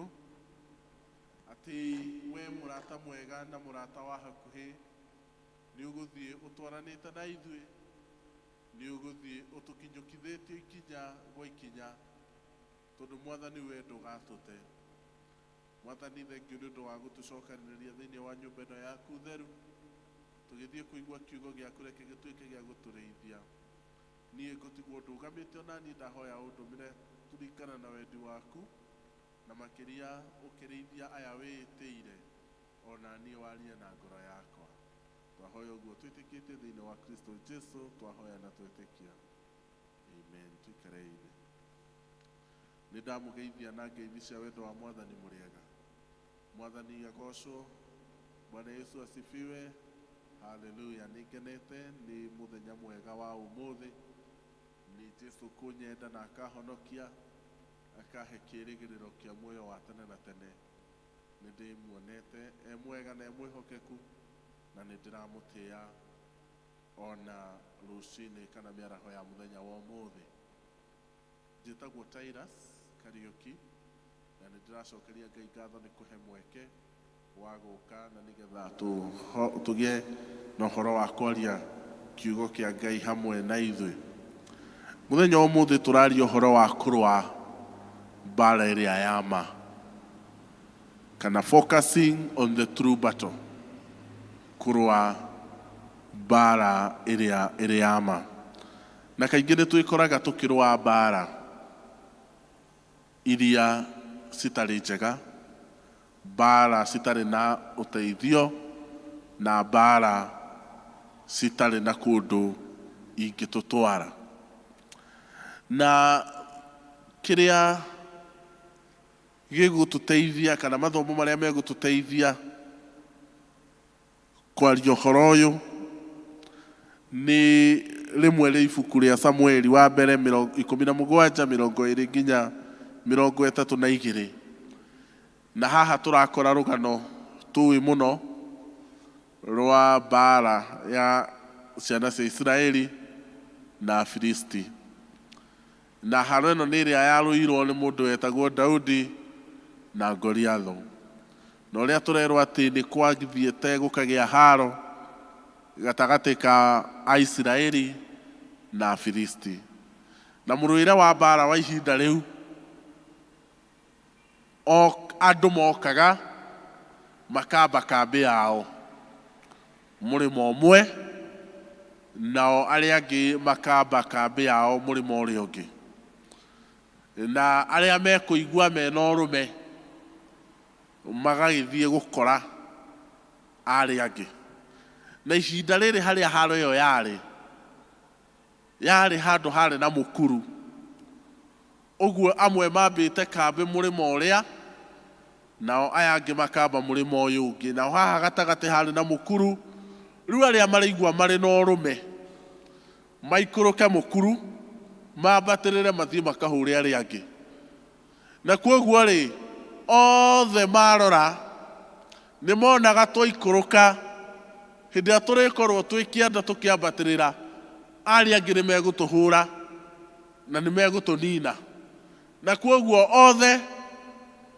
atĩ we mũrata mwega na mũrata wa hakuhĩ nĩ ũgũthiĩ ũtwaranĩte na ithuĩ, nĩ ũgũthiĩ ũtũkinyũkithĩtie ikinya gwa ikinya, tondũ Mwathani we ndũgatũte. Mwathani, thengiũ nĩ ũndũ wa gũtũcokanĩrĩria thĩinĩ wa nyũmba ĩno yaku theru, tũgĩthiĩ kũigua kiugo gĩaku, reke gĩtuĩke gĩa gũtũrĩithia. Niĩ ngũtigwo ndũgamĩte, ona niĩ ndahoya ũndũmĩre kũringana na wendi waku, na makĩria ũkĩrĩithia aya wĩĩtĩire, ona niĩ warie na ngoro yakwa. Twahoya ũguo twĩtĩkĩte thĩinĩ wa Kristo Jesu, twahoya na twĩtĩkia. Amen. Tuikareine. Nĩ ndamũgeithia na ngeithi cia wendo wa Mwathani mũrĩega. Mwathani agocwo. Bwana Yesu asifiwe. Haleluya. Nĩngenete nĩ mũthenya mwega wa ũmũthĩ. Nĩ Jesu kũnyenda na akahonokia, akahe kĩĩrĩgĩrĩro kĩa muoyo wa tene na tene. Nĩ ndĩmuonete mwega na mwĩhokeku, na nĩ ndĩramũtĩĩa ona rũcinĩ kana mĩaraho ya mũthenya wa ũmũthĩ. Njĩtagwo Titus Kariuki, na nĩ ndĩracokeria Ngai ngatho nĩ kũhe mweke wa gũka na nĩgetha tũgĩe na ũhoro wa kwaria kiugo kĩa Ngai hamwe na ithuĩ. Mũthenya wa ũmũthĩ tũraria ũhoro wa kũrũa mbara ĩrĩa ya ma, kana focusing on the true battle, kũrũa mbara ĩrĩa ya ma. Na kaingĩ nĩ twĩkoraga tũkĩrũa mbara iria citarĩ njega, mbara citarĩ na ũteithio, na mbara citarĩ na kũndũ ingĩtũtwara. Na kĩrĩa gĩgũtũteithia kana mathomo marĩa megũtũteithia kwaria ũhoro ũyũ nĩ rĩmwe rĩa ibuku rĩa Samueli wa mbere 17:20 nginya 32. Na haha tũrakora rũgano tũĩ mũno rwa mbara ya ciana cia Israeli na Afilisti. Na haro ĩno nĩ ĩrĩa yarũirwo nĩ mũndũ wetagwo Daudi na Goliatho. Na ũrĩa tũrerwo atĩ nĩ kwagithiĩte gũkagĩa haro gatagatĩ ka Aisiraeli na Afilisti. Na mũrũĩre wa mbara wa ihinda rĩu, andũ mokaga makamba kambĩ yao mũrĩmo ũmwe, nao arĩa angĩ makamba kambĩ yao mũrĩmo ũrĩa ũngĩ. Na arĩa mekũigua mena ũrũme magagĩthiĩ gũkora arĩa angĩ. Na ihinda rĩrĩ harĩa haro ĩyo yarĩ handũ harĩ na mũkuru. Ũguo amwe mambĩte kambĩ mũrĩmo ũrĩa, nao aya angĩ makamba mũrĩmo ũyũ ũngĩ. Nao haha gatagatĩ harĩ na mũkuru, rĩu arĩa maraigua marĩ na ũrũme maikũrũke mũkuru, mambatĩrĩre mathiĩ makahũre arĩa angĩ. Na kuoguo rĩ, othe marora nĩ monaga twaikũrũka, hĩndĩ ĩrĩa tũrĩkorwo twĩ kĩanda tũkĩambatĩrĩra, arĩa angĩ nĩ megũtũhũra na nĩ megũtũnina. Na kuoguo othe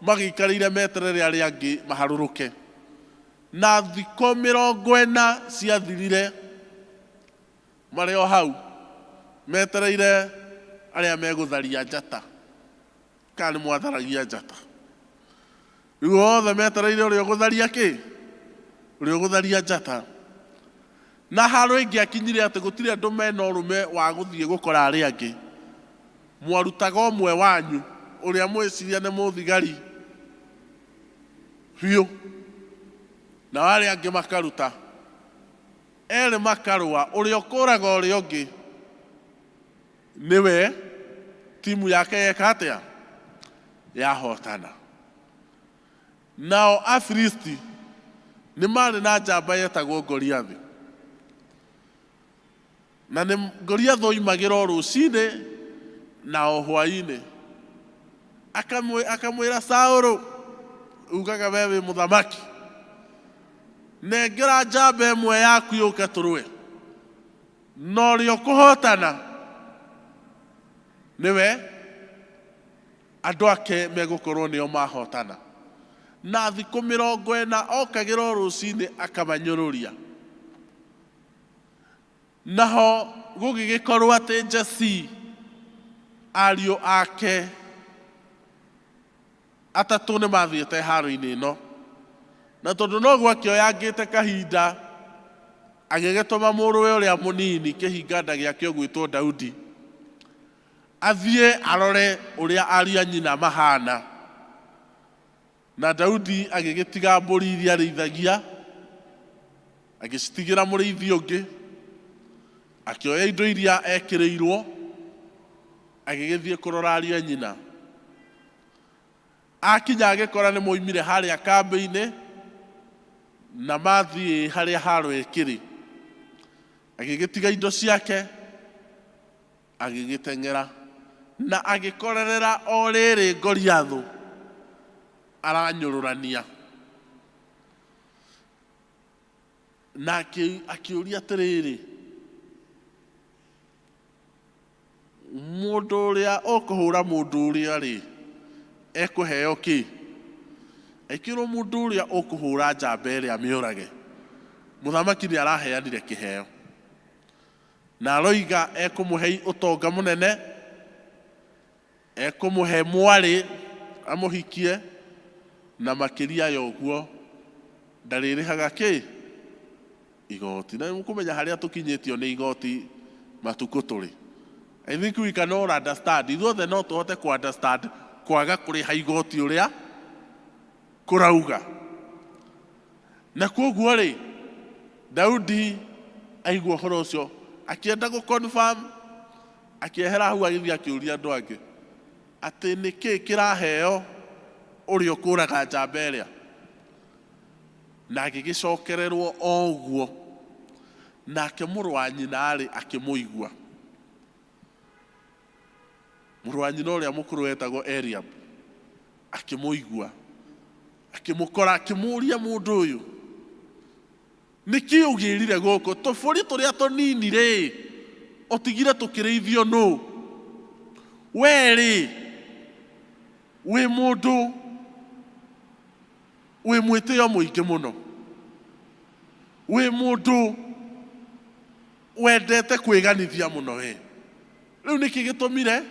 magĩikarĩire meterere arĩa angĩ maharũrũke. Na thikũ 40 ciathirire marĩ o hau metereire arĩa megũtharia njata. Kana nĩ mwatharagia njata? Rĩu othe metereire ũrĩa ũgũtharia kĩ? Ũrĩa ũgũtharia njata. Na haro ĩngĩ akinyire atĩ gũtirĩ andũ mena ũrũme wa gũthiĩ gũkora arĩa angĩ. Mwarutaga ũmwe wanyu ũrĩa mwĩciria nĩ mũthigari biũ, na arĩa angĩ makaruta. Erĩ makarũa, ũrĩa ũkũraga ũrĩa ũngĩ nĩwe timu yake yeka atĩa? Yahotana. Nao Afilisti nĩ marĩ na njamba yetagwo Goliathi. Na nĩ Goliathi oimagĩra o rũcinĩ na o hwaĩ-inĩ akamwĩra Saũlũ, ugaga we wĩ mũthamaki, nengera njamba ĩmwe yaku yũke tũrũe, na ũrĩa ũkũhotana nĩwe andũ ake megũkorwo nĩo mahotana. Na thikũ 40 okagĩra o rũcinĩ akamanyũrũria. Naho gũgĩgĩkorwo atĩ Jesii ariũ ake atatũ nĩ mathiĩte haro-inĩ ĩno, na tondũ noguo akĩoyangĩte kahinda, agĩgĩtũma mũrũwe ũrĩa mũnini kĩhinganda gĩake ũgwĩtwo Daudi athiĩ arore ũrĩa ariũ a nyina mahana. Na Daudi agĩgĩtiga mbũri iria arĩithagia, agĩcitigĩra mũrĩithi ũngĩ, akĩoya indo iria ekĩrĩirwo, agĩgĩthiĩ kũrora ariũ a nyina. Akinya agĩkora nĩ moimire harĩa kambĩ-inĩ na mathiĩ harĩa haro ĩkĩrĩ. Agĩgĩtiga indo ciake, agĩgĩteng'era na agĩkorerera o rĩrĩ Goliathũ aranyũrũrania. Na akĩũria atĩrĩrĩ, mũndũ ũrĩa ũkũhũra mũndũ ũrĩa rĩ, ekũheo kĩ? Ekĩrwo mũndũ ũrĩa ũkũhũra njamba ĩrĩa mĩũrage, mũthamaki nĩ araheanire kĩheo. Na aroiga ekũmũhe ũtonga mũnene, ekũmũhe mwarĩ amũhikie, na makĩria ya ũguo ndarĩrĩhaga kĩ? igoti. Na mũkũmenya harĩa tũkinyĩtio nĩ igoti matukũ tũrĩ. I think we can all understand. Ithuothe no tũhote ku-understand kwaga kũrĩha igoti ũrĩa kũrauga. Na kwoguo rĩ, Daudi aigua ũhoro ũcio akĩenda gũ-confirm, akĩehera hau agĩthiĩ akĩũria andũ angĩ atĩ nĩ kĩĩ kĩraheo ũrĩa ũkũraga njamba ĩrĩa. Na agĩgĩcokererwo o ũguo, nake mũrũ wa nyina rĩ akĩmũigua. Mũrũ wa nyina ũrĩa mũkũrũ wetagwo Eliab akĩmũigua, akĩmũkora, akĩmũria mũndũ ũyũ, nĩkĩ ũgĩrire gũkũ? Tũbũri tũrĩa tũnini rĩ ũtigire tũkĩrĩithio nũ? We rĩ wĩ mũndũ wĩ mwĩtĩo mũingĩ mũno, wĩ mũndũ wendete kwĩganithia mũno we. Rĩu nĩkĩ gĩtũmire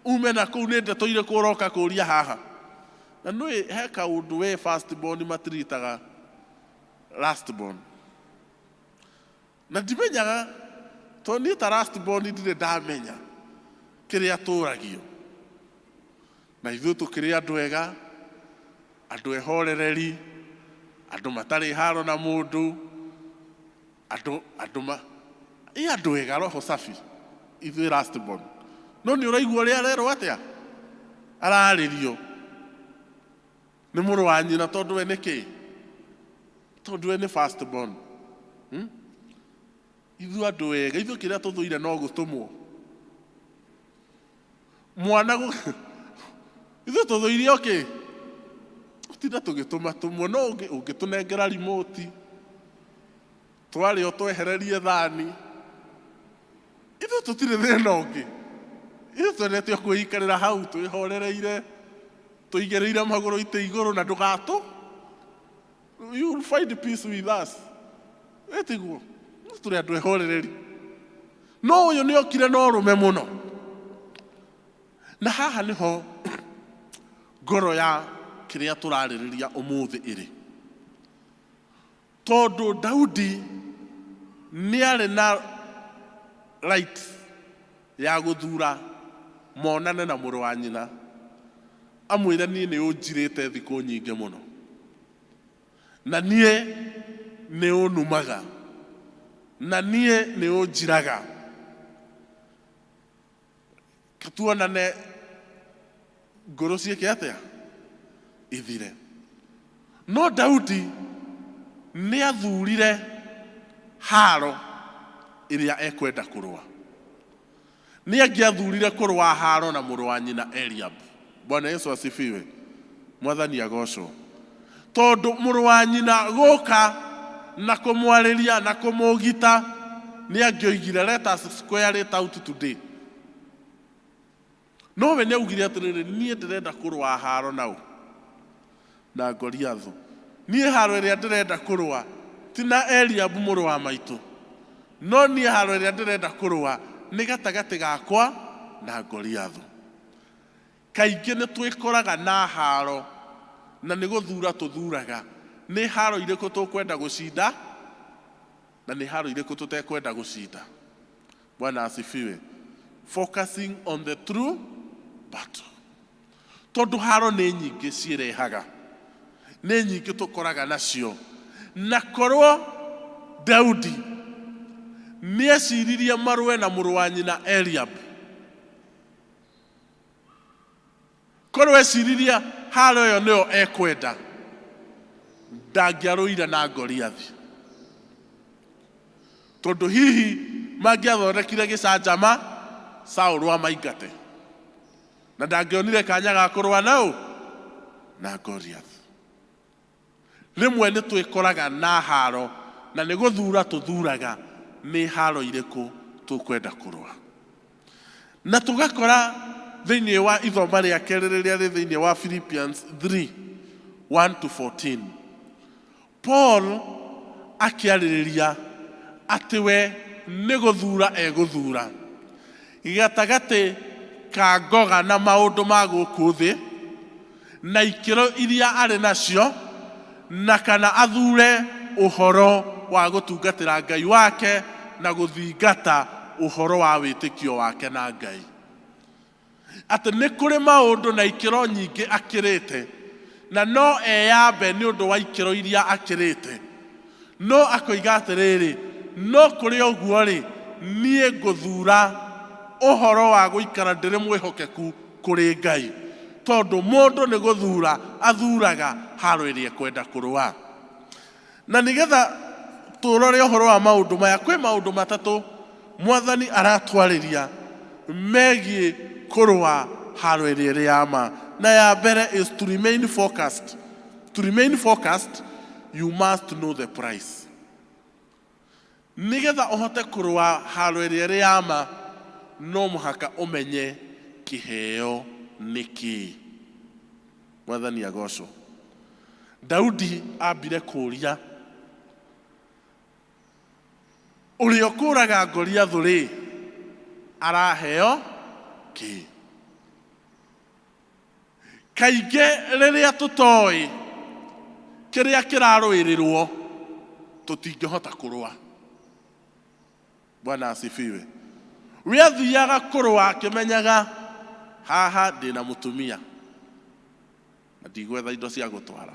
ume na kũu? Nĩ ndeto irĩkũ ũroka kũria haha? Na nĩũĩ he kaũndũ we first born matiritaga last born. Na ndimenyaga, tondũ niĩ ta last born ndirĩ ndamenya kĩrĩa tũragio. Na ithuĩ tũkĩrĩ andũ ega, andũ ehorereri, andũ matarĩ haro na mũndũ, andũ ega, roho safi, ithuĩ last born. No nĩ ũraigua ũrĩa arerwo atĩa? Ararĩrio nĩ mũrũ wa nyina, tondũ we nĩkĩ? Tondũ we nĩ first born. Ithuĩ andũ ega, ithuĩ kĩrĩa tũthũire no gũtũmwo. Mwana ithuĩ tũthũire okay, gũtinda tũgĩtũmwo. No ũngĩtũnengera remote, twarĩo twehererie thani, ithuĩ tũtirĩ thĩna ũngĩ. Ithuĩ twendete kwĩikarĩra hau twĩhorereire, tũigĩrĩire magũrũ itĩ igũrũ na ndũgatũ. You will find peace with us. Etiguo, tũrĩ andũ ehorereri. No ũyũ nĩ okire na ũrũme mũno. Na haha nĩho ngoro ya kĩrĩa tũrarĩrĩria ũmũthĩ ĩrĩ. Tondũ Daudi nĩ arĩ na right ya gũthura monane na mũrũ wa nyina, amwĩre niĩ nĩ ũnjirĩte thikũ nyingĩ mũno, na niĩ nĩ ũnumaga, na niĩ nĩ ũnjiraga, katuonane ngoro ciĩke atĩa? Ithire. No Daudi nĩ athurire haro ĩrĩa ekwenda kũrũa. Nĩ angĩathurire kũrũa haro na mũrũ wa nyina Eliab. Bwana Yesu asifiwe. Mwathani agocwo. Tondũ mũrũ wa nyina gũka na kũmwarĩria na kũmũgita, nĩ angĩoigire let us square it out today. No we nĩ augire atĩrĩrĩ, niĩ ndĩrenda kũrũa haro na Goliath. Niĩ haro ĩrĩa ndĩrenda kũrũa ti na Eliab mũrũ wa maitũ, no niĩ haro ĩrĩa ndĩrenda kũrũa nĩ gatagatĩ gakwa na Goliath. Kaingĩ nĩ twĩkoraga na haro, na nĩ gũthura tũthuraga nĩ haro irĩkũ tũkwenda gũcinda na nĩ haro irĩkũ tũtekwenda gũcinda. Bwana asifiwe. Focusing on the true battle. Tondũ haro nĩ nyingĩ cirehaga, nĩ nyingĩ tũkoraga nacio. Na korwo Daudi nĩ aciririe marũe na mũrũ wa nyina Eliab, korwo eciririe haro ĩyo nĩyo ekwenda, ndangĩarũire na Goliath. Tondũ hihi mangĩathondekire gĩcanjama Saũlũ amaingate, na ndangĩonire kanya ga kũrũa na Goliath. Rĩmwe nĩ twĩkoraga na haro, na nĩ gũthura tũthuraga nĩ haro irĩkũ tũkwenda kũrũa. Na tũgakora thĩinĩ wa ithoma rĩa kerĩ rĩrĩa rĩ thĩinĩ wa Philippians 3:1-14, Paul akĩarĩrĩria atĩ we nĩ gũthura egũthura gatagatĩ ka ngoga na maũndũ ma gũkũ thĩ na ikĩro iria arĩ nacio, na kana athure ũhoro wa gutungatira Ngai wake na guthingata uhoro wa witikio wake na Ngai. Ati nĩ kũrĩ maũndũ na ikĩro nyingĩ akĩrĩte, na no eyambe nĩ ũndũ wa ikĩro iria akĩrĩte. No akoiga atĩrĩrĩ, no kũrĩ ũguo rĩ, niĩ ngũthura ũhoro wa gũikara ndĩrĩ mwĩhokeku kũrĩ Ngai. Tondũ mũndũ nĩ gũthura athuraga haro ĩrĩa kwenda kũrũa. Na nĩgetha tũrore ũhoro wa maũndũ maya, kwĩ maũndũ matatũ Mwathani aratwarĩria megiĩ kũrũa haro ĩrĩa ĩrĩ ya ma. Na ya mbere is to remain focused. To remain focused, you must know the price. Nĩgetha ũhote kũrũa haro ĩrĩa ĩrĩ ya ma, no mũhaka ũmenye kĩheo nĩkĩ. Mwathani agocwo. Daudi ambire kũria, ũrĩa ũkũraga Goliathũ rĩ, araheo kĩ? Kaingĩ rĩrĩa tũtoĩ kĩrĩa kĩrarũĩrĩrwo tũtingĩhota kũrũa. Bwana asifiwe. We athiaga kũrũa akĩmenyaga haha ndĩna mũtumia na ndigwetha indo cia gũtwara,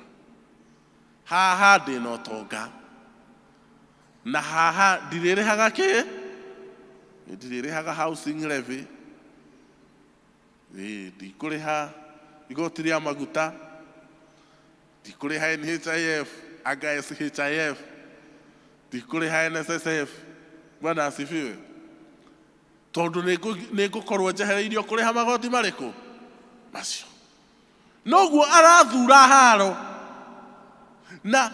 haha ndĩna ũtonga, na haha ndirĩrĩhaga kĩ? Ndirĩrĩhaga housing levy, ndikũrĩha igoti rĩa maguta, ndikũrĩha NHIF anga SHIF, ndikũrĩha NSSF. Bwana asifiwe. Tondũ nĩ ngũkorwo njehereirio kũrĩha magoti marĩkũ macio. Noguo arathura haro. Na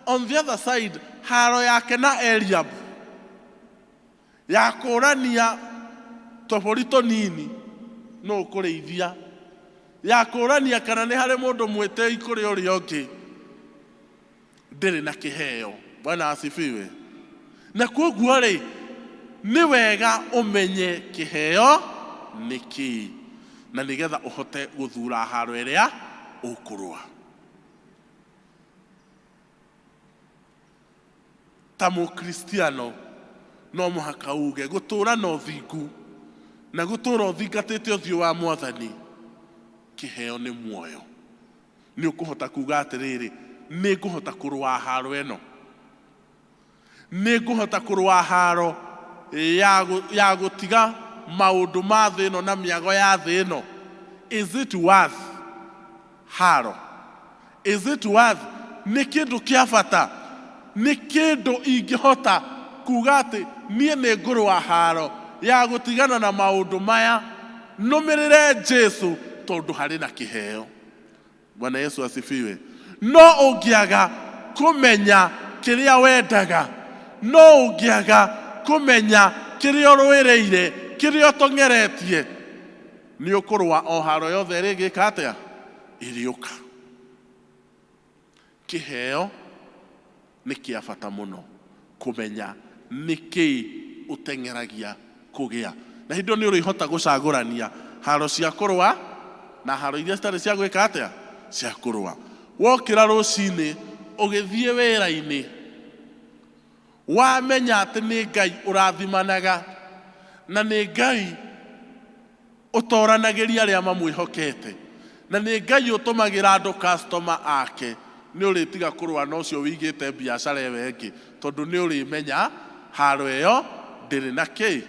on the other side, haro yake na Eliab ya kũrania tũbũri tũnini no kũrĩithia, ya kũrania kana nĩ harĩ mũndũ mwĩtĩi kũrĩ ũrĩa ũngĩ, ndĩrĩ na kĩheo. Bwana asifiwe. Na koguo rĩ, nĩ wega ũmenye kĩheo nĩkĩ, na nĩgetha ũhote gũthura haro ĩrĩa ũkũrũa. Ta mũkristiano no mũhaka uge gũtũũra na ũthingu na gũtũũra ũthingatĩte ũthiũ wa Mwathani, kĩheo nĩ muoyo. Nĩ ũkũhota kuga atĩrĩrĩ, nĩ ngũhota kũrũa haro ĩno, nĩ ngũhota kũrũa haro ya gũtiga maũndũ ma thĩ ĩno na mĩago ya thĩ ĩno. Is it worth haro? Is it worth? Nĩ kĩndũ kĩa bata, nĩ kĩndũ ingĩhota kuga atĩ niĩ nĩ ngũrũa haro ya gũtigana na maũndũ maya, nũmĩrĩre Jesu tondũ harĩ na kĩheo. Bwana Yesu asifiwe. No ũngĩaga kũmenya kĩrĩa wendaga, no ũngĩaga kũmenya kĩrĩa ũrũĩrĩire, kĩrĩa ũtong'eretie, nĩ ũkũrũa o haro yothe ĩrĩ ĩgĩka atĩa? Ĩrĩũka. Kĩheo nĩ kĩa bata mũno kũmenya nĩkĩ ũteng'eragia kũgĩa. Na hĩndĩ ĩyo nĩ ũrĩhota gũcagũrania haro cia kũrũa na haro iria citarĩ cia gwĩka atĩa? Cia kũrũa. Wokĩra rũcinĩ ũgĩthiĩ wĩra-inĩ, wamenya atĩ nĩ Ngai ũrathimanaga na nĩ Ngai ũtoranagĩria arĩa mamwĩhokete, na nĩ Ngai ũtũmagĩra andũ customer ake, nĩ ũrĩtiga kũrũa na ũcio wĩigĩte biacara ĩyo ĩngĩ, tondũ nĩ ũrĩmenya haro ĩyo ndĩrĩ na kĩ?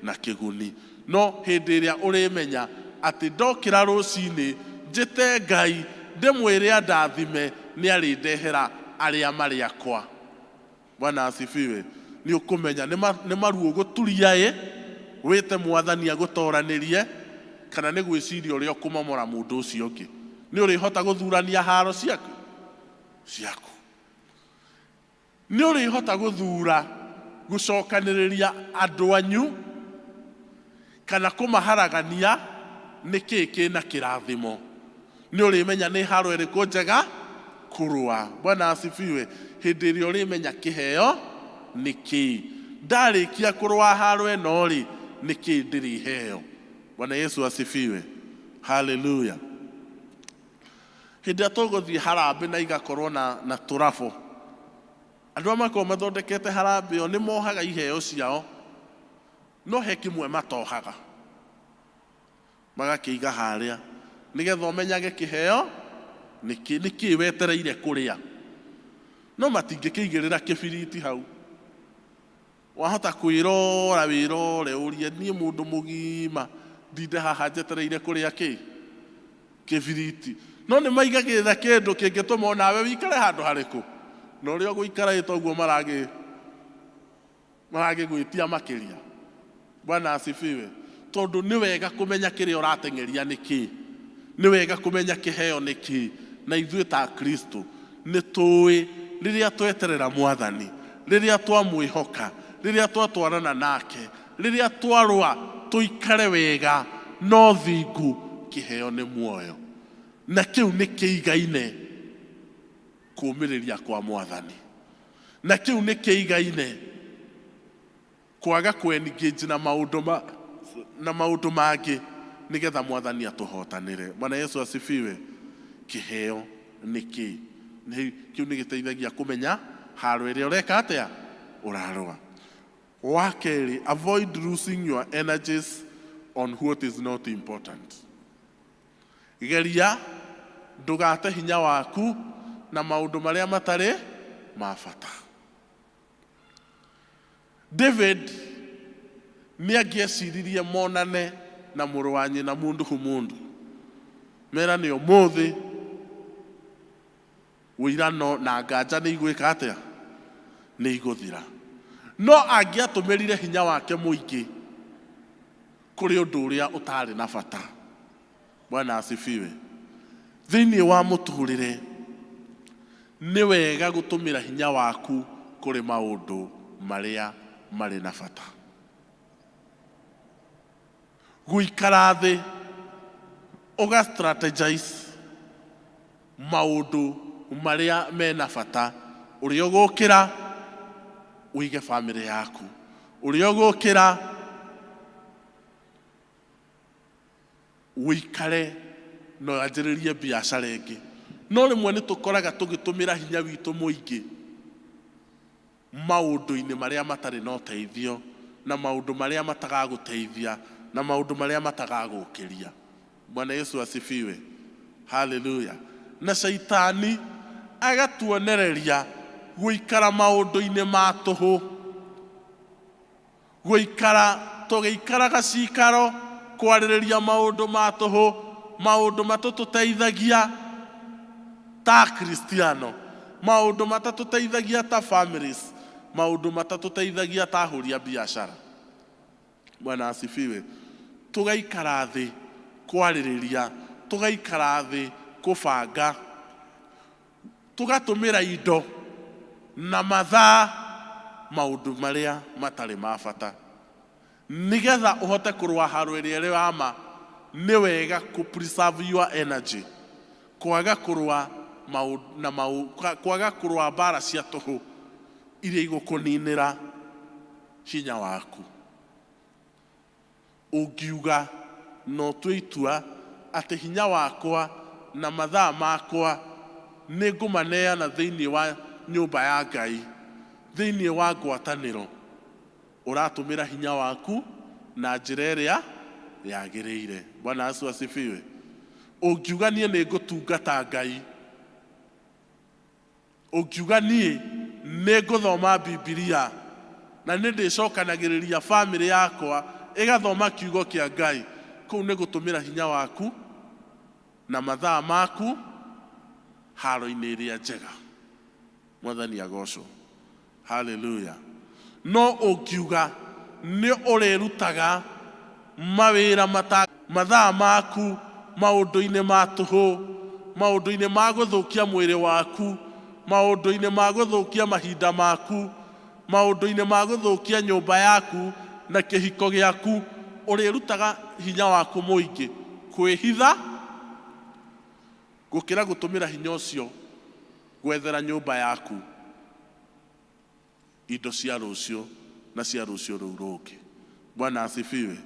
Na kĩguni. No hĩndĩ ĩrĩa ũrĩmenya atĩ ndokĩra rũcinĩ njĩte Ngai ndĩmwĩre andathime, nĩ arĩndehera arĩa marĩ akwa. Bwana asifiwe. Nĩ ũkũmenya nĩ maruo gũturia wĩte Mwathani agũtoranĩrie, kana nĩ gwĩciria ũrĩa ũkũmomora mũndũ ũcio ũngĩ. Nĩ ũrĩhota gũthurania haro ciaku. Nĩ ũrĩhota gũthura gũcokanĩrĩria andũ anyu kana kũmaharagania nĩkĩ kĩna kĩrathimo. Nĩ ũrĩmenya nĩ haro ĩrĩkũ njega kũrũa. Bwana asifiwe. Hĩndĩ ĩrĩa ũrĩmenya kĩheo nĩkĩ. Ndarĩkia kũrũa haro ĩno rĩ, nĩkĩ ndĩrĩ heo. Bwana Yesu asifiwe. Hallelujah. Hĩndĩ ĩrĩa tũgũthiĩ harambĩ na igakorwo na tũrabũ, Andũ amako mathondekete harambĩ ĩyo nĩ mohaga iheo ciao, no he kĩmwe matohaga magakĩiga harĩa nĩgetha ũmenyage kĩheo nĩkĩ wetereire kũrĩa, no matingĩkĩigĩrĩra kĩbiriti hau. Wahota kwĩrora wĩrore ũrie niĩ mũndũ mũgima ndinde haha njetereire kũrĩa kĩbiriti, no nĩ maigagĩrĩra kĩndũ kĩngĩtũma o nawe wĩikare handũ harĩkũ, na ũrĩa ũgũikarĩte ũguo maragĩgwĩtia makĩria. Bwana asifiwe. Tondũ nĩ wega kũmenya kĩrĩa ũrateng'eria nĩkĩ, nĩ wega kũmenya kĩheo nĩkĩ, na ithuĩ ta Kristo nĩ tũĩ rĩrĩa tweterera Mwathani, rĩrĩa twamwĩhoka, rĩrĩa twatwarana nake, rĩrĩa twarũa tũikare wega no thingu, kĩheo nĩ muoyo, na kĩu nĩ kĩigaine kũũmĩrĩria kwa Mwathani, na kĩu nĩ kĩigaine kwaga kũ-engage na maũndũ mangĩ nĩgetha Mwathani atũhotanĩre. Bwana Yesu asifiwe. Kĩheo nĩkĩ? Kĩu nĩ gĩteithagia kũmenya haro ĩrĩa ũreka atĩa ũrarũa. Wa kerĩ, avoid losing your energies on what is not important. Geria ndũgate hinya waku na maũndũ marĩa matarĩ ma bata. David nĩangĩeciririe monane na mũrũ wa nyina mũndũ hũmũndũ, mera nĩ ũmũthĩ wĩirano na nganja nĩ igwĩka atĩa, nĩ igũthira, no angĩatũmĩrire hinya wake mũingĩ kũrĩ ũndũ ũrĩa ũtarĩ na bata. Bwana asifiwe. Thĩinĩ wa mũtũrĩre nĩ wega gũtũmĩra hinya waku kũrĩ maũndũ marĩa marĩ na bata. Gũikara thĩ ũga-strategize maũndũ marĩa mena bata, ũrĩa ũgũkĩra ũige family yaku, ũrĩa ũgũkĩra ũikare na wanjĩrĩrie biacara ĩngĩ. No rĩmwe nĩ tũkoraga tũgĩtũmĩra hinya witũ mũingĩ maũndũ-inĩ marĩa matarĩ na ũteithio, na maũndũ marĩa matagagũteithia, na maũndũ marĩa matagagũkĩria. Bwana Yesu asifiwe. Hallelujah. Na Shaitani agatuonereria gũikara maũndũ-inĩ ma tũhũ, gũikara tũgĩikaraga cikaro kwarĩrĩria maũndũ ma tũhũ, maũndũ matatũteithagia ta Kristiano, maũndũ matatũteithagia ta families, maũndũ matatũteithagia ta ahũri a biacara. Bwana asifiwe. Tũgaikara thĩ kwarĩrĩria, tũgaikara thĩ kũbanga, tũgatũmĩra indo na mathaa maũndũ marĩa matarĩ ma bata. Nĩgetha ũhote kũrũa haro ĩrĩa ĩrĩ ya ma, nĩ wega preserve your energy, kwaga kũrũa kwaga kũrũa mbara cia tũhũ iria igũkũninĩra hinya waku. Ũngiuga no tue itua atĩ hinya wakwa na mathaa makwa nĩ ngũmaneana thĩinĩ wa nyũmba ya Ngai, thĩinĩ wa ngwatanĩro, ũratũmĩra hinya waku na njĩra ĩrĩa yagĩrĩire. Bwana Yesu asifiwe. Ũngiuga niĩ nĩ ngũtungata Ngai, ũngiuga niĩ nĩ ngũthoma Bibilia na nĩ ndĩcokanagĩrĩria family yakwa ĩgathoma kiugo kĩa Ngai, kũu nĩ gũtũmĩra hinya waku na mathaa maku haro-inĩ ĩrĩa njega. Mwathani agocwo. Hallelujah. No ũngiuga nĩ ũrĩrutaga mawĩra mathaa maku maũndũ-inĩ ma tũhũ, maũndũ-inĩ ma gũthũkia mwĩrĩ waku, maũndũ-inĩ ma gũthũkia mahinda maku, maũndũ-inĩ ma gũthũkia nyũmba yaku na kĩhiko gĩaku, ũrĩrutaga hinya waku mũingĩ kwĩhitha gũkĩra gũtũmĩra hinya ũcio gwethera nyũmba yaku indo cia rũciũ na cia rũciũ rũu rũngĩ. Bwana asifiwe.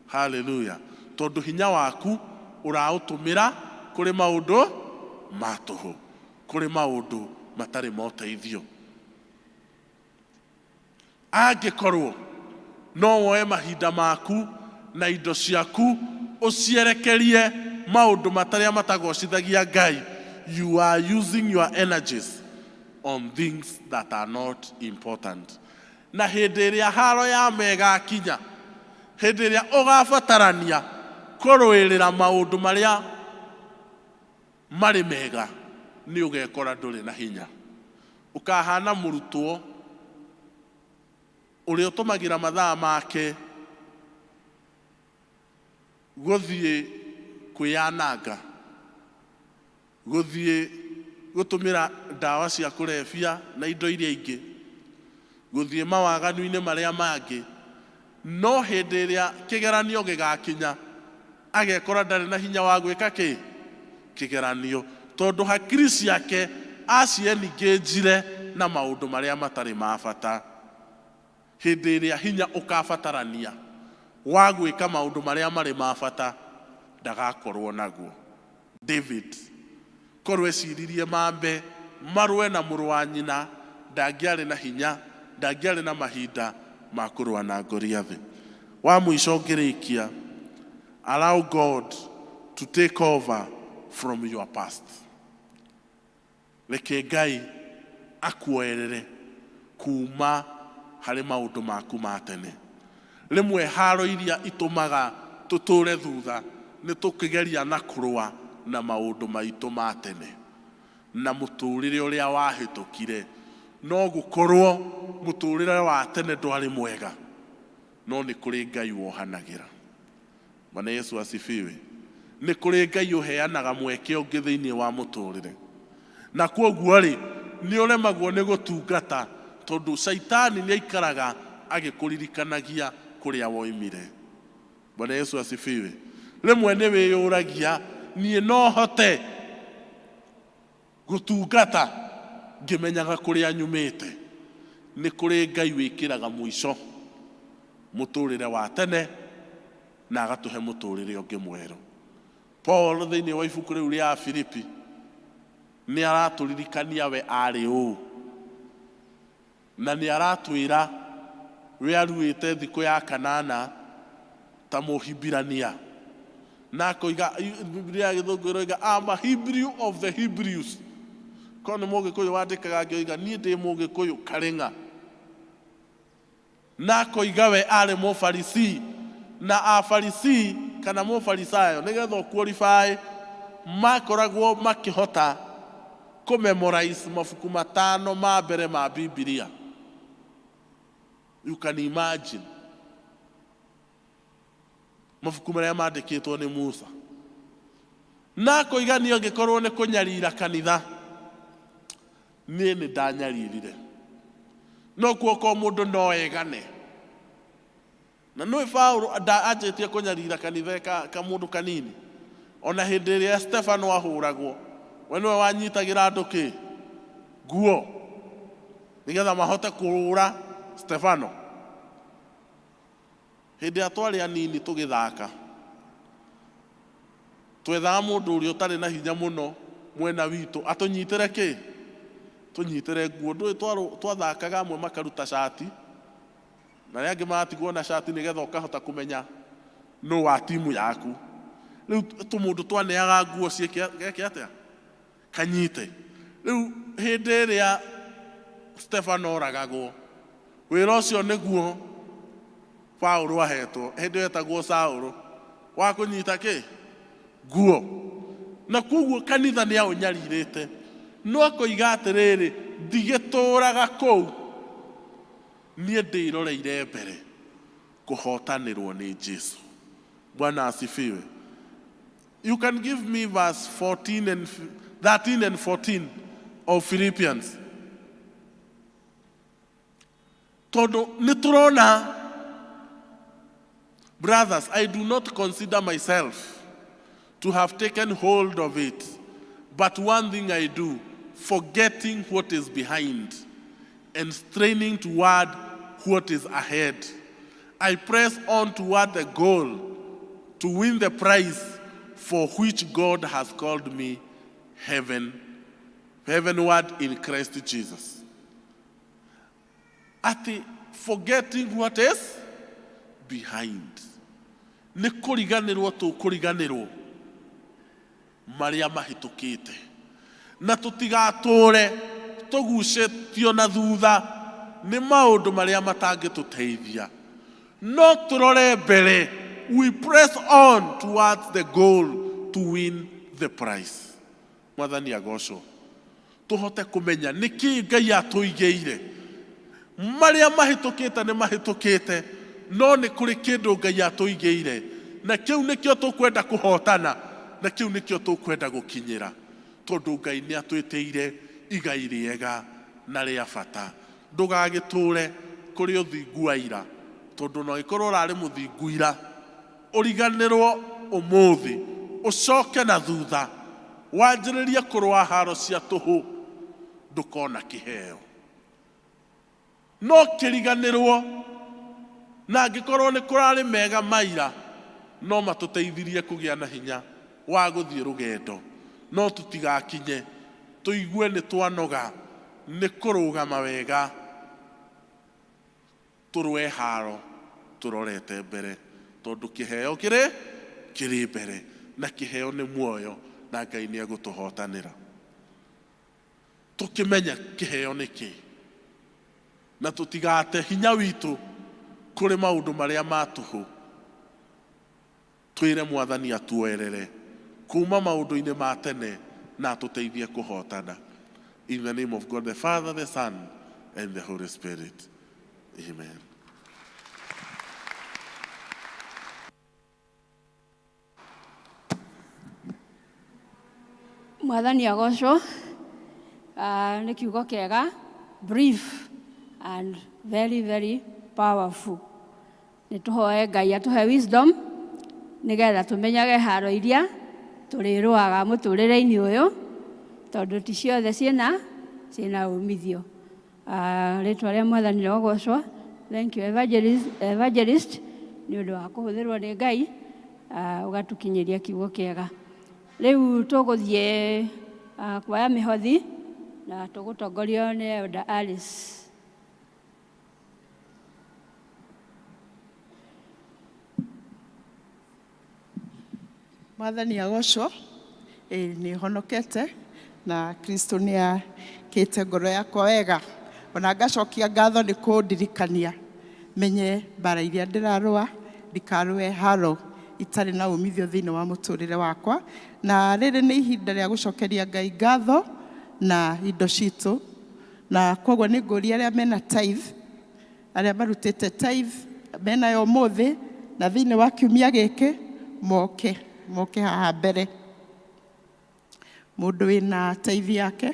Hallelujah. Tondũ hinya waku ũraũtũmĩra kũrĩ maũndũ ma tũhũ, kũrĩ maũndũ matarĩ ma ũteithio. angĩkorwo no woe mahinda maku na indo ciaku ũcierekerie maũndũ matarĩa matagocithagia Ngai, you are using your energies on things that are not important. Na hĩndĩ ĩrĩa haro ya mega kinya, hĩndĩ ĩrĩa ũgabatarania kũrũĩrĩra maũndũ marĩa marĩ mega, nĩ ũgekora ndũrĩ na hinya. Ũkahana mũrutwo ũrĩa ũtũmagĩra mathaa make gũthiĩ kwĩyananga, gũthiĩ gũtũmĩra ndawa cia kũrebia na indo iria ingĩ, gũthiĩ mawaganu-inĩ marĩa mangĩ, no hĩndĩ ĩrĩa kĩgeranio gĩgakinya agekora ndarĩ na hinya wa gwĩka kĩgeranio, tondũ hakiri ciake aciengagire na maũndũ marĩa matarĩ ma bata. Hĩndĩ ĩrĩa hinya ũkabatarania wa gwĩka maũndũ marĩa marĩ ma bata, ndagakorwo naguo. David korwo eciririe mambe marũe na mũrũ wa nyina, ndangĩarĩ na hinya, ndangĩarĩ na mahinda ma kũrũa na Goliath. Wa mũico ngĩrĩkia, allow God to take over from your past. Reke Ngai akuoerere kuma harĩ maũndũ maku ma tene. Rĩmwe haro iria itũmaga tũtũre thutha nĩ tũkĩgeria na kũrũa na maũndũ maitũ ma tene na mũtũrĩre ũrĩa wahĩtũkire, no gũkorwo mũtũrĩre wa tene ndwarĩ mwega, no nĩ kũrĩ Ngai wohanagĩra. Bwana Yesu asifiwe. Nĩ kũrĩ Ngai ũheanaga mweke ũngĩ thĩinĩ wa mũtũrĩre, na kwoguo rĩ nĩ ũremagwo nĩ gũtungata, tondũ Shaitani nĩ aikaraga agĩkũririkanagia kũrĩa woimire. Bwana Yesu asifiwe. Rĩmwe nĩ wĩyũragia, niĩ no hote gũtungata ngĩmenyaga kũrĩa nyumĩte. Nĩ kũrĩ Ngai wĩkĩraga mũico mũtũrĩre wa tene na agatũhe mũtũrĩre ũngĩ mwerũ. Paul thĩinĩ wa ibuku rĩu rĩa Filipi nĩ aratũririkania we arĩ ũũ, na nĩ aratwĩra we aruĩte thikũ ya kanana ta mũhibirania, na akoiga Biblia ya Gĩthũngũ ĩroiga I'm a Hebrew of the Hebrews. Korwo nĩ Mũgĩkũyũ wandĩkaga angĩoiga niĩ ndĩ Mũgĩkũyũ karĩng'a. Na akoiga we arĩ Mũfarisii, na Afarisii kana Mũfarisayo nĩgetha ũqualify makoragwo makĩhota kũmemorize mabuku matano ma mbere ma Biblia. You can imagine mabuku marĩa mandĩkĩtwo nĩ Musa. Na akoiga niĩ angĩkorwo nĩ kũnyarira kanitha, niĩ nĩ ndanyaririre. No kuo mũndũ no egane. Na nĩwe Paulo anjĩtie kũnyarira kanitha ka mũndũ kanini. Ona hĩndĩ ĩrĩa Stefano ahũragwo, we nĩwe wanyitagĩra andũ nguo nĩgetha mahote kũhũra Stefano. Hĩndĩ ĩrĩa twarĩ anini tũgĩthaka, twethaga mũndũ ũrĩa ũtarĩ na hinya mũno mwena witũ atũnyitĩre tũnyitĩre nguo. Ndũĩ twathakaga amwe makaruta shati, na arĩa angĩ magatigwo na shati nĩgetha ũkahota kũmenya nũ wa timu yaku. Rĩu tũmũndũ twaneaga nguo geke atĩa kanyite. Rĩu hĩndĩ ĩrĩa Stefano oragagwo, wĩra ũcio nĩguo Paulo ahetwo, hĩndĩ wetagwo Saũlũ wa kũnyita nguo. Na kwoguo kanitha nĩ aũnyarirĩte, no akoiga atĩrĩrĩ, ndigĩtũũraga kũu, niĩ ndĩroreire mbere kũhotanĩrwo nĩ Jesu. Bwana asifiwe. You can give me verse 13 and 14 of Philippians. Tondũ nĩ tũrona, brothers, I do not consider myself to have taken hold of it, but one thing I do, forgetting what is behind and straining toward what is ahead. I press on toward the goal to win the prize for which God has called me heavenward in Christ Jesus. Ati forgetting what is behind. Nĩ kũriganĩrwo tũkũriganĩrwo marĩa mahĩtũkĩte, na tũtigatũũre tũgucĩtio na thutha nĩ maũndũ marĩa matangĩtũteithia, no tũrore mbere. We press on towards the goal to win the prize. Mwathani agocwo. Tũhote kũmenya nĩkĩ Ngai atũigĩire. Marĩa mahĩtũkĩte nĩ mahĩtũkĩte, no nĩ kũrĩ kĩndũ Ngai atũigĩire, na kĩu nĩkĩo tũkwenda kũhotana, na kĩu nĩkĩo tũkwenda gũkinyĩra, tondũ Ngai nĩ atwĩtĩire igai rĩega na rĩa bata. Ndũgagĩtũũre kũrĩ ũthingu wa ira, tondũ no gĩkorwo ũrarĩ mũthingu ira, ũriganĩrwo ũmũthĩ, ũcoke na thutha, wanjĩrĩrie kũrũa haro cia tũhũ, ndũkona kĩheo. No kĩriganĩrwo, na angĩkorwo nĩ kũrarĩ mega maira, no matũteithirie kũgĩa na hinya wa gũthiĩ rũgendo, no tũtigakinye tũigue nĩ twanoga nĩ kũrũgama wega, tũrũe haro tũrorete mbere, tondũ kĩheo kĩrĩ mbere, na kĩheo nĩ muoyo, na Ngai nĩ egũtũhotanĩra. Tũkĩmenya kĩheo nĩ kĩ, na tũtigate hinya witũ kũrĩ maũndũ marĩa ma tũhũ, twĩre Mwathani atuoerere kuma maũndũ-inĩ ma tene na atũteithie kũhotana. In the name of God the Father, the Son, and the Holy Spirit. Amen. Mwathani agocwo. Nĩ kiugo kĩega, brief and very very powerful. Nĩ tũhoe Ngai atũhe wisdom nĩgetha tũmenyage haro iria tũrĩrũaga mũtũrĩre-inĩ ũyũ, tondũ ti ciothe ciĩna umithio. Rĩtwa rĩa Mwathani rĩrogocwo. Thank you evangelist nĩ ũndũ wa kũhũthĩrwo nĩ Ngai ũgatũkinyĩria kiugo kĩega. Rĩu tũgũthiĩ kuoya mĩhothi na tũgũtongorio nĩ Elder Alice. Mwathani agocwo. Nĩ honokete na Kristo nĩ akĩte ngoro yakwa wega, ona ngacokia ngatho nĩ kũndirikania menye mbara iria ndĩrarũa ndikarũe haro itarĩ na umithio thĩinĩ wa mũtũrĩre wakwa, na rĩrĩ nĩ ihinda rĩa gũcokeria Ngai ngatho na indo citũ, na koguo nĩ ngũria arĩa mena tithe, arĩa marutĩte tithe menayo ũmũthĩ na thĩinĩ wa kiumia gĩkĩ moke haha mbere. Mũndũ wĩna tithe yake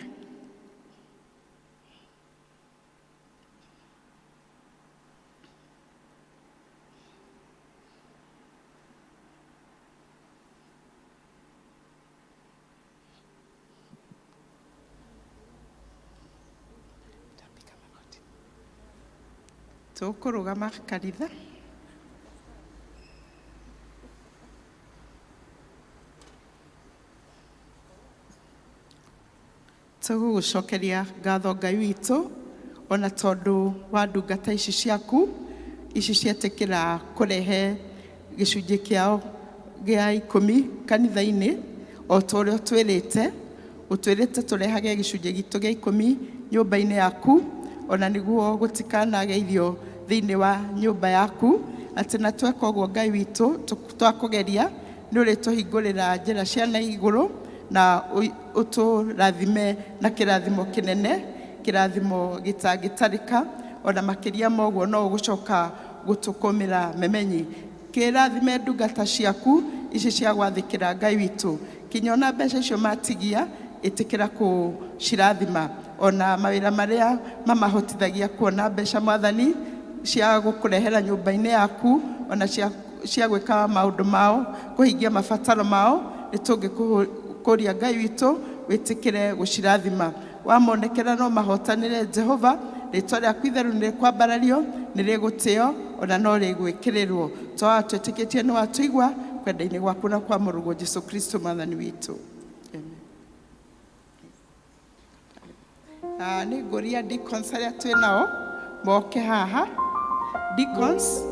tũkũrũgama kanitha. Tũgũgũcokeria ngatho Ngai witũ ona tondũ wa ndungata ici ciaku ici cietĩkĩra kũrehe gĩcunjĩ kĩao gĩa 10 kanitha-inĩ, o ta ũrĩa ũtwĩrĩte tũrehage gĩcunjĩ gitũ gĩa 10 nyũmba-inĩ yaku, ona nĩguo gũtikanage irio thĩinĩ wa nyũmba yaku, atĩ na tweka ũguo Ngai witũ twakũgeria nĩ ũrĩtũhingũrĩra njĩra cia na igũrũ na ũtũrathime na kĩrathimo kĩnene, kĩrathimo gĩtangĩtarĩka, ona makĩria ma ũguo no ũgũcoka gũtũkũmĩra memenyi. Kĩrathime ndungata ciaku ici cia gwathĩkĩra Ngai witũ, kinya ona mbeca icio matigia ĩtĩkĩra kũcirathima, ona mawĩra marĩa mamahotithagia kuona mbeca Mwathani cia gũkũrehera nyũmba-inĩ yaku, ona cia gwĩka maũndũ mao, kũhingia mabataro mao, nĩ tũngĩkũria Ngai witũ wĩtĩkĩre gũcirathima. Wamonekera no mahotanĩre Jehova, rĩtwa rĩaku itheru nĩ rĩkwambarario, nĩ rĩgũtĩo, ona no rĩgwĩkĩrĩrwo. Twĩtĩkĩtie nĩ watũigua kwenda-inĩ gwaku na kwa mũrũgwo Jesũ Kristo Mwathani witũ. Nĩ ngũria deacons arĩa twĩ nao moke haha. Deacons.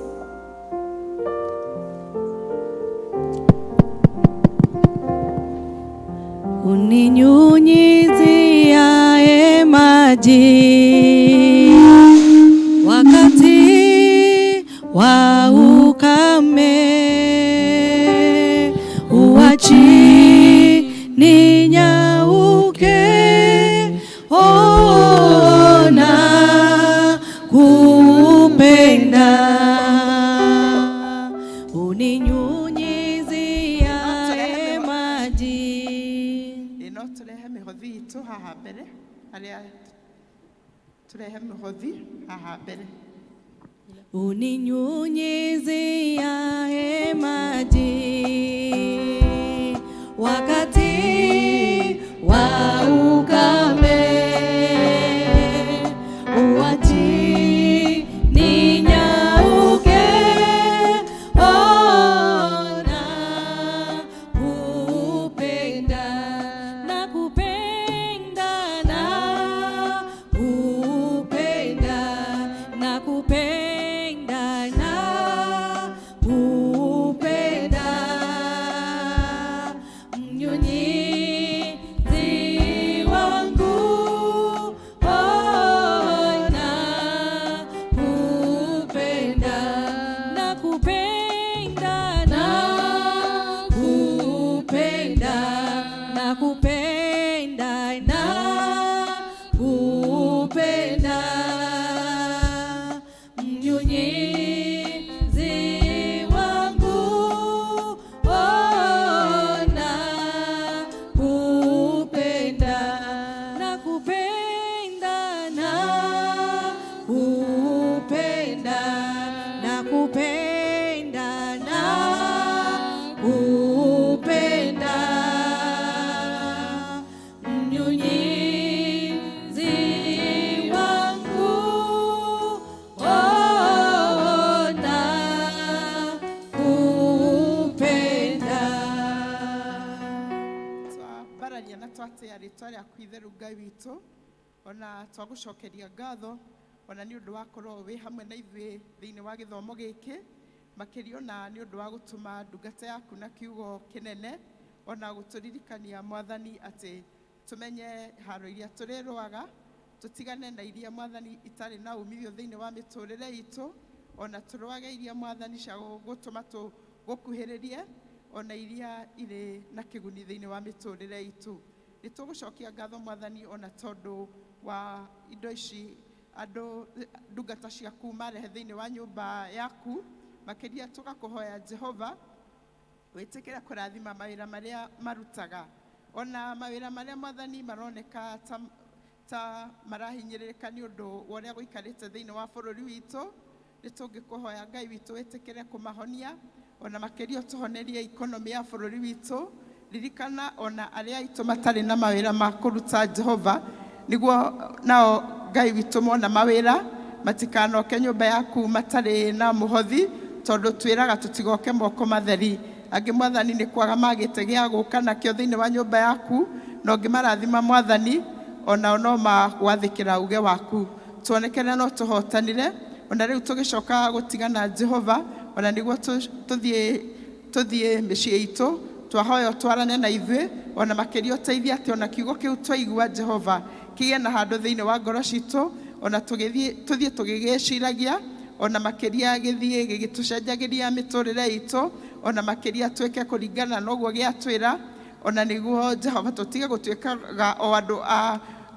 Uninyunyiziae maji wakati wa ukame, uachi ninyauke, ona kupenda. Uninyunyiziae maji. No turehe mihothi itu haha mbere, aria turehe mihothi haha mbere. Uninyunyiziae maji wakati wa ukame, uachi ninyauke, ona kupenda na kupenda na kupenda na kupenda na kupenda, mnyunyizi wangu, ona kupenda na kupenda na kupenda na kupenda na kupenda, mnyunyizi wangu, ona kupenda na kupenda na kupenda na kupenda na kupenda, mnyunyizi wangu, ona kupenda. Twabararia na twatea rĩtwa rĩaku itheru Ngai witũ, ona twagucokeria ngatho ona nĩ ũndũ wa korwo wĩ hamwe na ithuĩ thĩinĩ wa gĩthomo gĩkĩ, makĩria ona nĩ ũndũ wa gũtũma ndungata yaku na kiugo kĩnene, ona gũtũririkania Mwathani atĩ tũmenye haro iria tũrĩrũaga, tũtigane na iria Mwathani itarĩ na umithio thĩinĩ wa mĩtũrĩre itũ, ona tũrũage iria Mwathani cia gũtũma tũgũkuhĩrĩrie, ona iria irĩ na kĩguni thĩinĩ wa mĩtũrĩre itũ. Nĩ tũgũcokia ngatho Mwathani ona tondũ wa indo ici andũ ndungata ciaku marehe thĩinĩ wa nyũmba yaku, makĩria tũgakũhoya Jehova wĩtĩkĩre kũrathima mawĩra marĩa marutaga, ona mawĩra marĩa Mwathani maroneka ta marahinyĩrĩrĩka nĩ ũndũ wa ũrĩa gũikarĩte thĩinĩ wa bũrũri witũ, nĩ tũngĩkũhoya Ngai witũ wĩtĩkĩre kũmahonia, ona makĩria ũtũhonerie ikonomi ya bũrũri witũ. Ririkana ona arĩa aitũ matarĩ na mawĩra ma kũruta Jehova, nĩguo nao Ngai witũ mona mawĩra matikanoke nyũmba yaku matarĩ na mũhothi, tondũ twĩraga tũtigoke moko matheri. Angĩ Mwathani nĩ kwaga magĩte gĩa gũka nakĩo thĩinĩ wa nyũmba yaku, na ũngĩmarathima Mwathani ona no magwathĩkĩra uge waku. Tuonekane no tũhotanire, ona rĩu tũgĩcoka gũtigana Jehova, ona nĩguo tũthiĩ mĩciĩ itũ, twahoya ũtwarane na ithuĩ, ona makĩria ũteithie atĩ ona kiugo kĩu twaigua Jehova kĩgĩe na handũ thĩinĩ wa ngoro citũ, ona tũthiĩ tũgĩgĩciragia, ona makĩria gĩthiĩ gĩgĩtũcenjagĩria mĩtũrĩre itũ, ona makĩria twĩke kũringana na ũguo gĩatwĩra, ona nĩguo Jehova tũtige gũtuĩkaga o andũ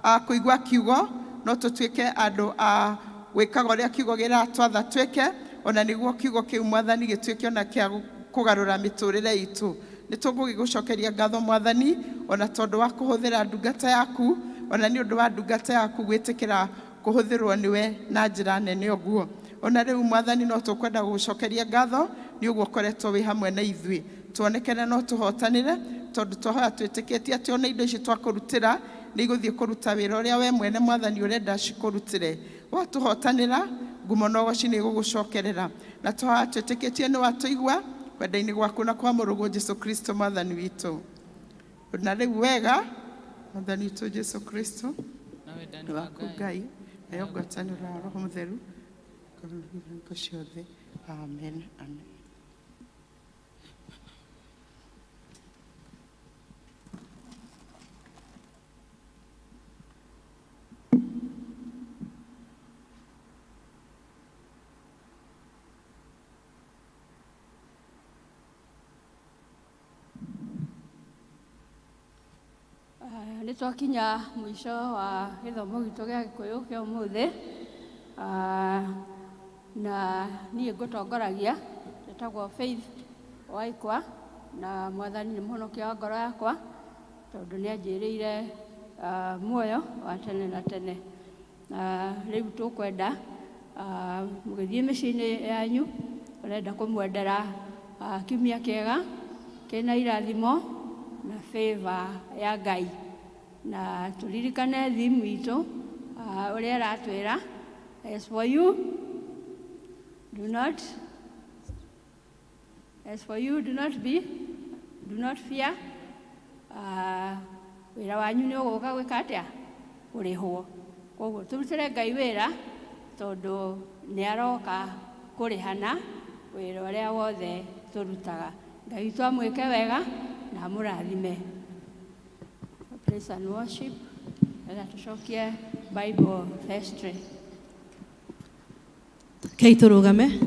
a kũigua kiugo, no tũtuĩke andũ a gwĩkaga ũrĩa kiugo gĩratwatha twĩke, ona nĩguo kiugo kĩu Mwathani gĩtuĩke ona kĩa kũgarũra mĩtũrĩre itũ. Nĩ tũgũgĩgũcokeria ngatho Mwathani, ona tondũ wa kũhũthĩra ndungata yaku, ona nĩ ũndũ wa ndungata yaku gwĩtĩkĩra kũhũthĩrwo nĩwe na njĩra nene ũguo. Ona rĩu Mwathani no tũkwenda gũgũcokeria ngatho nĩ ũguo ũkoretwo wĩ hamwe na ithuĩ. Tuonekane no tũhotanĩre, tondũ twahoya twĩtĩkĩtie atĩ ona indo ici twakũrutĩra nĩ igũthiĩ kũruta wĩra ũrĩa we mwene Mwathani ũrenda cikũrutĩre. Watũhotanĩra, ngumo na ũgoci nĩ igũgũcokerera. Na twahoya twĩtĩkĩtie nĩ watũigua kwenda-inĩ gwaku na kwa mũrũgũ Jesũ Kristo Mwathani witũ. Na rĩu wega Mwathani witũ Jesũ Kristo, waku Ngai, na ngwatanĩro ya Roho Mũtheru hingo ciothe. Amen. Amen. Nĩ twakinya mũico wa gĩthomo gitũ gĩa Gĩkũyũ kĩa ũmũthĩ, na niĩ ngũtongoragia njĩtagwo Faith Waikwa, na Mwathani nĩ mũhonokia wa ngoro yakwa tondũ nĩ anjĩrĩire muoyo wa tene na tene. Rĩu tũkwenda mũgĩthiĩ mĩciĩ-inĩ yanyu, ũrenda kũmwendera kiumia kĩega kĩna irathimo na favor ya Ngai. Na turirikane thimu itũ ũrĩa ĩratwĩra, as for you do not fear. Wĩra wanyu nĩ ũgũka gwĩka atĩa? Kũrĩhwo. Koguo tũrutĩre Ngai wĩra tondũ nĩ aroka kũrĩhana wĩra ũrĩa wothe tũrutaga. Ngai witũ amwĩke wega na mũrathime. Praise and worship. Na tucokie Bible vestry. Turugame.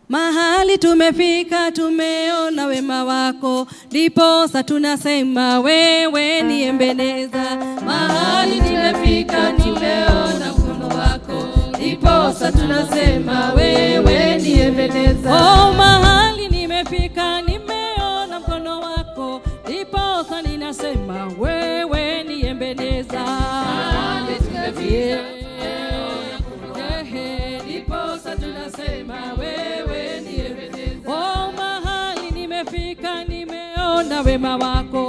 Mahali tumefika, tumeona wema wako, ndiposa tunasema wewe ni Ebeneza. Mahali nimefika, nimeona mkono wako, ndiposa tunasema wewe ni Ebeneza. Oh, mahali nimefika, nimeona mkono wako, ndiposa ninasema wewe ni Ebeneza. Mahali tumefika, ndiposa tunasema wewe ni Ebeneza. Oh, mahali nimefika, nimeona wema wako,